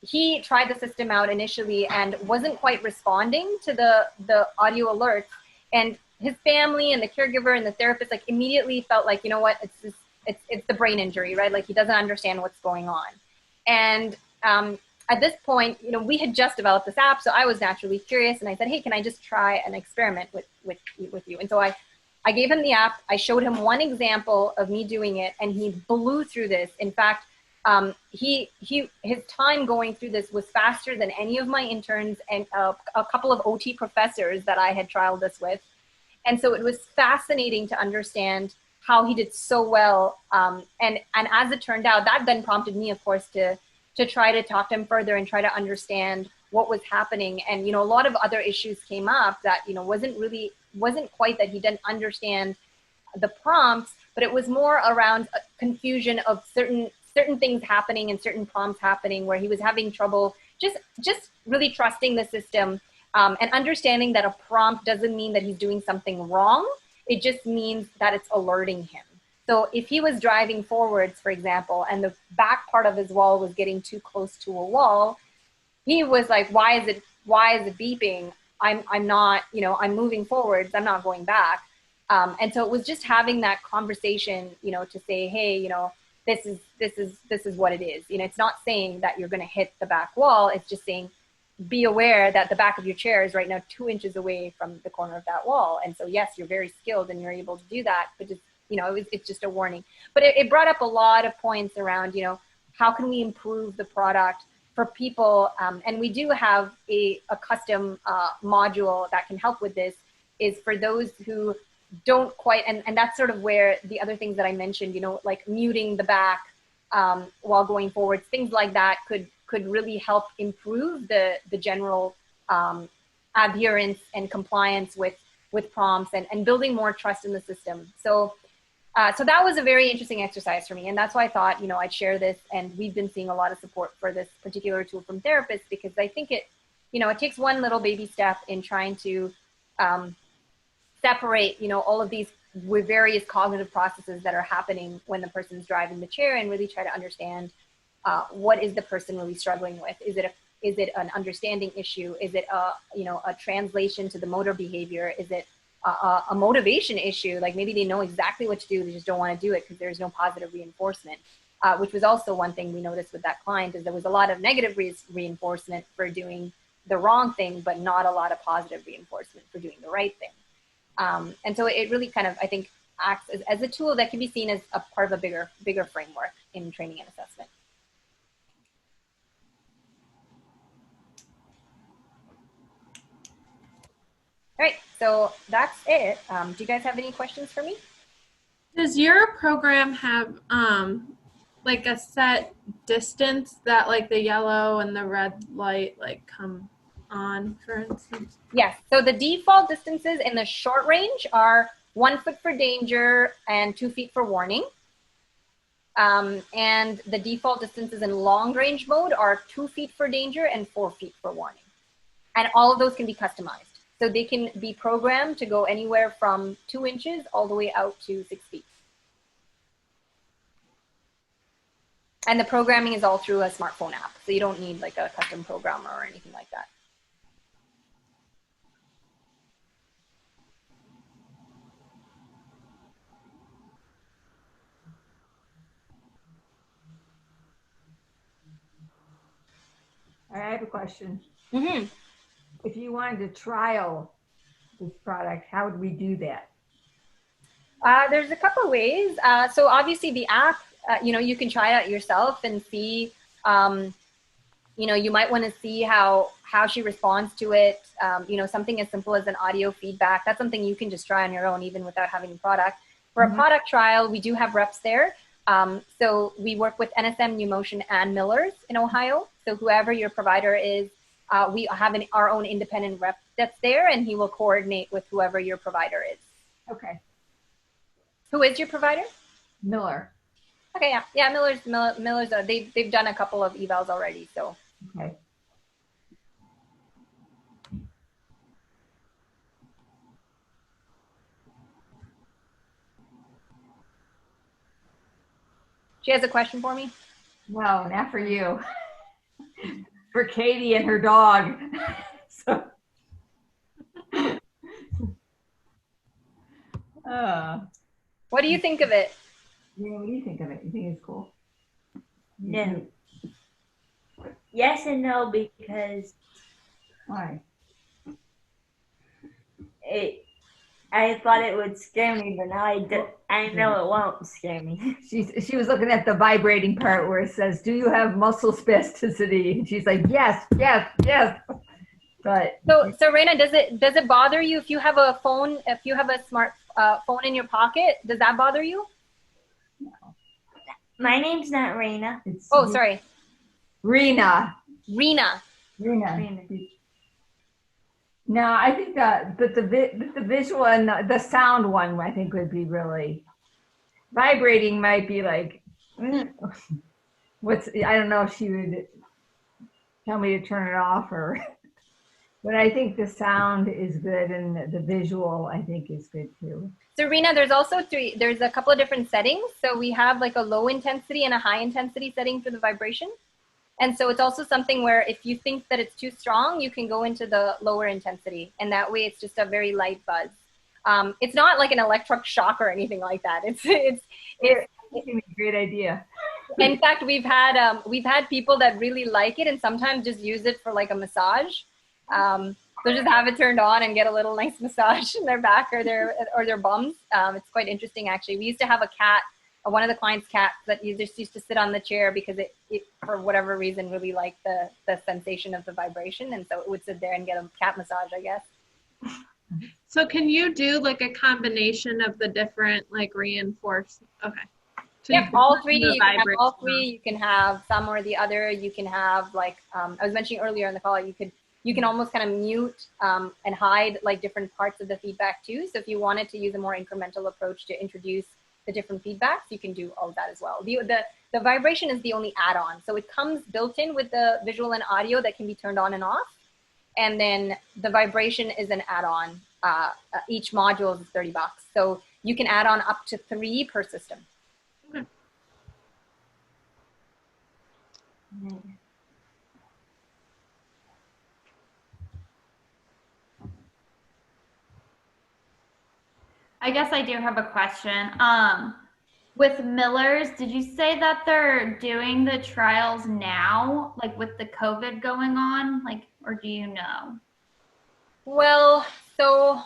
he tried the system out initially and wasn't quite responding to the audio alerts. And his family and the caregiver and the therapist like immediately felt like, you know what, it's the brain injury, right? Like he doesn't understand what's going on. And at this point, you know, we had just developed this app, so I was naturally curious, and I said, hey, can I just try an experiment with you? And so I gave him the app. I showed him one example of me doing it, and he blew through this. In fact, his time going through this was faster than any of my interns and a couple of OT professors that I had trialed this with. And so it was fascinating to understand how he did so well. And as it turned out, that then prompted me, of course, to try to talk to him further and try to understand what was happening. And, you know, a lot of other issues came up that, you know, wasn't quite that he didn't understand the prompts, but it was more around a confusion of certain things happening and certain prompts happening where he was having trouble just really trusting the system and understanding that a prompt doesn't mean that he's doing something wrong. It just means that it's alerting him. So if he was driving forwards, for example, and the back part of his wall was getting too close to a wall, he was like, why is it beeping? I'm not, you know, I'm moving forwards, I'm not going back. And so it was just having that conversation, you know, to say, hey, you know, this is what it is. You know, it's not saying that you're going to hit the back wall. It's just saying, be aware that the back of your chair is right now 2 inches away from the corner of that wall. And so, yes, you're very skilled and you're able to do that, but just, you know, it's just a warning. But it brought up a lot of points around, you know, how can we improve the product for people? And we do have a custom module that can help with this, is for those who don't quite, and that's sort of where the other things that I mentioned, you know, like muting the back while going forwards, things like that could really help improve the general adherence and compliance with prompts and building more trust in the system. So that was a very interesting exercise for me. And that's why I thought, I'd share this. And we've been seeing a lot of support for this particular tool from therapists, because I think it takes one little baby step in trying to separate, all of these various cognitive processes that are happening when the person's driving the chair, and really try to understand what is the person really struggling with. Is it an understanding issue? Is it a translation to the motor behavior? Is it a motivation issue? Like maybe they know exactly what to do, they just don't want to do it because there's no positive reinforcement, which was also one thing we noticed with that client, is there was a lot of negative reinforcement for doing the wrong thing, but not a lot of positive reinforcement for doing the right thing. And so it really kind of, I think, acts as a tool that can be seen as a part of a bigger framework in training and assessment. All right, so that's it. Do you guys have any questions for me? Does your program have like a set distance that like the yellow and the red light like come on, for instance? Yes, so the default distances in the short range are 1 foot for danger and 2 feet for warning. And the default distances in long range mode are 2 feet for danger and 4 feet for warning. And all of those can be customized. So they can be programmed to go anywhere from 2 inches all the way out to 6 feet. And the programming is all through a smartphone app. So you don't need like a custom programmer or anything like that. I have a question. Mm-hmm. If you wanted to trial this product, how would we do that? There's a couple of ways. So obviously the app, you can try it out yourself and see, you might want to see how she responds to it. Something as simple as an audio feedback. That's something you can just try on your own, even without having a product. For a product trial, we do have reps there. So we work with NSM, NewMotion, and Miller's in Ohio. So whoever your provider is, we have our own independent rep that's there, and he will coordinate with whoever your provider is. Okay. Who is your provider? Miller. Okay, yeah, Miller's. They've done a couple of evals already, so. Okay. She has a question for me? No, not for you. For Katie and her dog. So. What do you think of it? Yeah, what do you think of it? You think it's cool? No. Yes and no, because Why? I thought it would scare me, but now I know it won't scare me. She was looking at the vibrating part where it says, "Do you have muscle spasticity?" And she's like, "Yes, yes, yes." But so Raina, does it bother you if you have a phone? If you have a smart phone in your pocket, does that bother you? No. My name's not Raina. Oh, sorry. Rena. No, I think that, but the visual and the sound one, I think would be really vibrating. Might be like, I don't know if she would tell me to turn it off or, but I think the sound is good and the visual I think is good too. So Rena, there's a couple of different settings. So we have like a low intensity and a high intensity setting for the vibration. And so it's also something where if you think that it's too strong, you can go into the lower intensity. And that way it's just a very light buzz. It's not like an electric shock or anything like that. It's a great idea. In fact, we've had people that really like it and sometimes just use it for like a massage. So just have it turned on and get a little nice massage in their back or their bums. It's quite interesting, actually. We used to have a cat, one of the clients' cats, that just used to sit on the chair because it for whatever reason, really liked the sensation of the vibration. And so it would sit there and get a cat massage, I guess. So can you do like a combination of the different like reinforce? Okay. So yeah, all three. You can have all three. You can have some or the other. You can have like I was mentioning earlier in the call, you could you can almost kind of mute and hide like different parts of the feedback too. So if you wanted to use a more incremental approach to introduce the different feedbacks, you can do all of that as well. The vibration is the only add-on. So it comes built in with the visual and audio that can be turned on and off. And then the vibration is an add-on. Each module is $30. So you can add on up to 3 per system. Okay. I guess I do have a question. With Miller's, did you say that they're doing the trials now, like with the COVID going on, like, or do you know? Well, so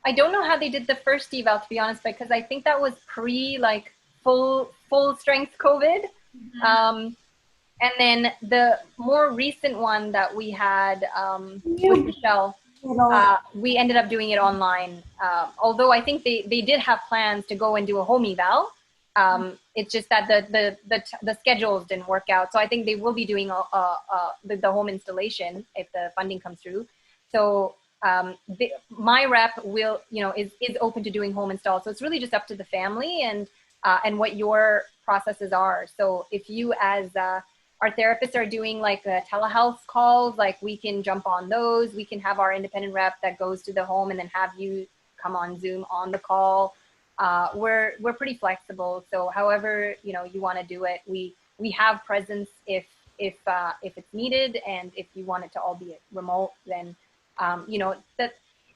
I don't know how they did the first eval, to be honest, because I think that was pre like full strength COVID. Mm-hmm. And then the more recent one that we had with Michelle, we ended up doing it online. Although I think they did have plans to go and do a home eval. It's just that the schedules didn't work out. So I think they will be doing the home installation if the funding comes through. So my rep will, is open to doing home install. So it's really just up to the family and what your processes are. So if you as our therapists are doing like telehealth calls, like we can jump on those. We can have our independent rep that goes to the home and then have you come on Zoom on the call. We're pretty flexible. So however, you want to do it, we have presence if it's needed. And if you want it to all be remote, then, that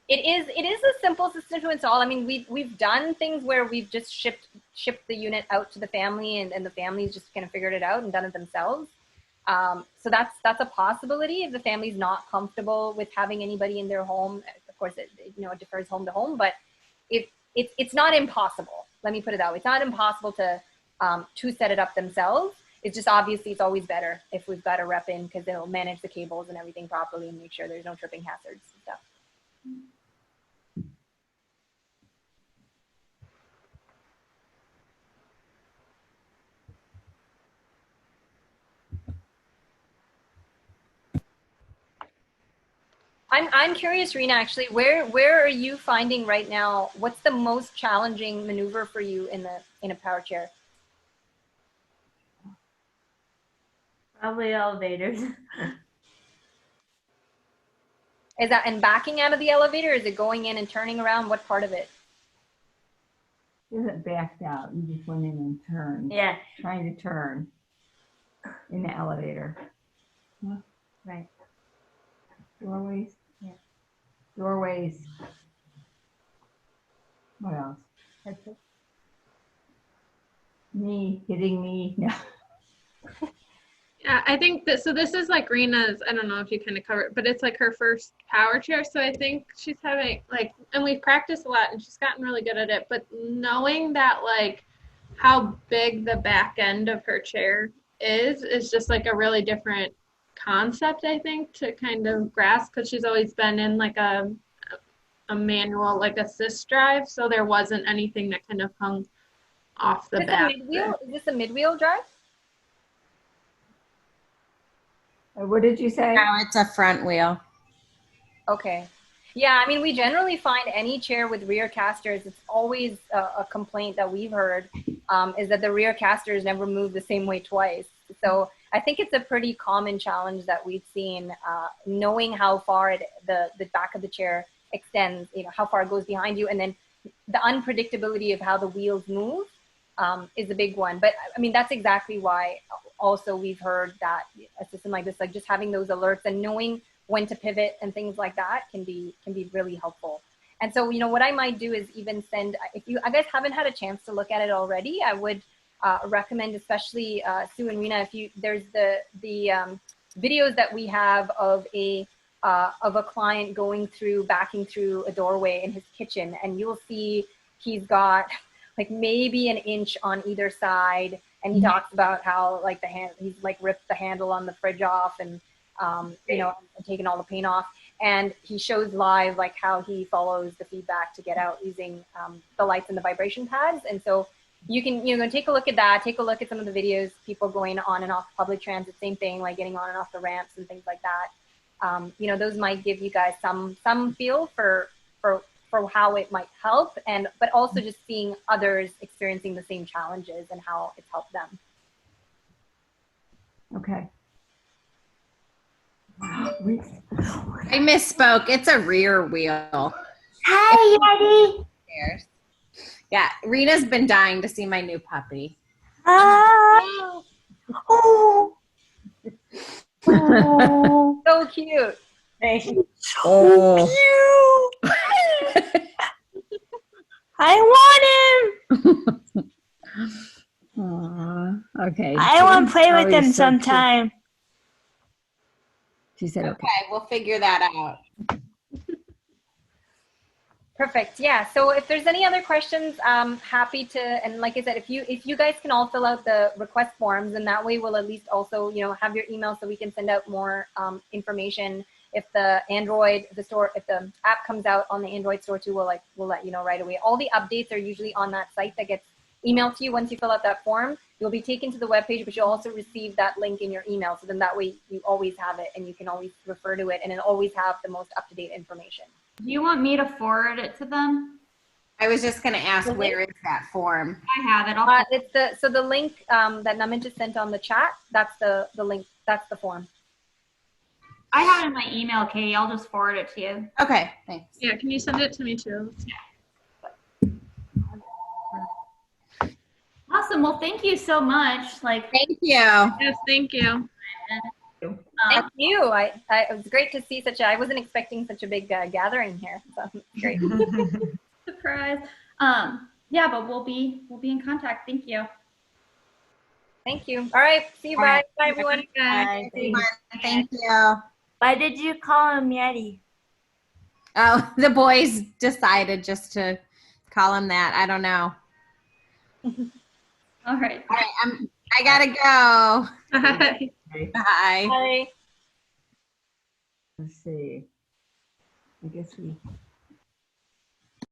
it is a simple system to install. I mean, we've done things where we've just shipped the unit out to the family and the families just kind of figured it out and done it themselves. So that's a possibility if the family's not comfortable with having anybody in their home. Of course, it differs home to home, but if it's not impossible. Let me put it that way. It's not impossible to set it up themselves. It's just obviously it's always better if we've got a rep in because they'll manage the cables and everything properly and make sure there's no tripping hazards and stuff. I'm curious, Rena, actually, where are you finding right now, what's the most challenging maneuver for you in a power chair? Probably elevators. Is that in backing out of the elevator? Is it going in and turning around? What part of it? Isn't backed out. You just went in and turned. Yeah. Trying to turn in the elevator. Huh? Right. Doorways. Yeah. Doorways. What else? That's it. Knee, hitting knee. No. Yeah, I think that, so this is like Rena's, I don't know if you kind of covered, but it's like her first power chair. So I think she's having like, and we've practiced a lot and she's gotten really good at it, but knowing that like how big the back end of her chair is just like a really different concept, I think, to kind of grasp, because she's always been in like a manual, like assist drive. So there wasn't anything that kind of hung off the back. Is this a mid-wheel drive? What did you say? No, it's a front wheel. Okay. Yeah, I mean, we generally find any chair with rear casters, it's always a complaint that we've heard, is that the rear casters never move the same way twice. So I think it's a pretty common challenge that we've seen, knowing how far the back of the chair extends, how far it goes behind you, and then the unpredictability of how the wheels move is a big one. But I mean, that's exactly why also we've heard that a system like this, like just having those alerts and knowing when to pivot and things like that can be really helpful. And so, what I might do is even send, if you guys haven't had a chance to look at it already, I would recommend, especially Sue and Rena, there's the videos that we have of a client backing through a doorway in his kitchen, and you'll see he's got like maybe an inch on either side, and he talks about how like he's like ripped the handle on the fridge off and taken all the paint off, and he shows live like how he follows the feedback to get out using the lights and the vibration pads. And so you can take a look at that, take a look at some of the videos, people going on and off public transit, same thing, like getting on and off the ramps and things like that. you know, those might give you guys some feel for how it might help, but also just seeing others experiencing the same challenges and how it's helped them. Okay. I misspoke. It's a rear wheel. Hi, Yeti. Yeah, Rita's been dying to see my new puppy. Oh. Oh. Oh. So cute. Oh. Cute. I want him. Aw, okay. I want to play with Oh, him he's so cute. sometime. She said, okay. Okay, we'll figure that out. Perfect. Yeah. So if there's any other questions, I'm happy to. And like I said, if you guys can all fill out the request forms, and that way we'll at least also, you know, have your email so we can send out more information. If the if the app comes out on the Android store too, we'll let you know right away. All the updates are usually on that site that gets emailed to you once you fill out that form. You'll be taken to the webpage, but you'll also receive that link in your email. So then that way you always have it and you can always refer to it, and it'll always have the most up-to-date information. Do you want me to forward it to them? I was just going to ask, where is that form? I have it. It's the link that Naman just sent on the chat. That's the link. That's the form. I have it in my email, Katie. I'll just forward it to you. Okay, thanks. Yeah, can you send it to me too? Awesome. Well, thank you so much. Thank you. Yes, thank you. Thank you. It was great to see I wasn't expecting such a big gathering here. So great. Surprise. Yeah, but we'll be in contact. Thank you. Thank you. All right. See you. Bye. Bye, everyone. Bye, everyone. Thank you. Why did you call him Yeti? Oh, the boys decided just to call him that. I don't know. All right. All right, I gotta go. Bye. Bye. Bye. Let's see. I guess we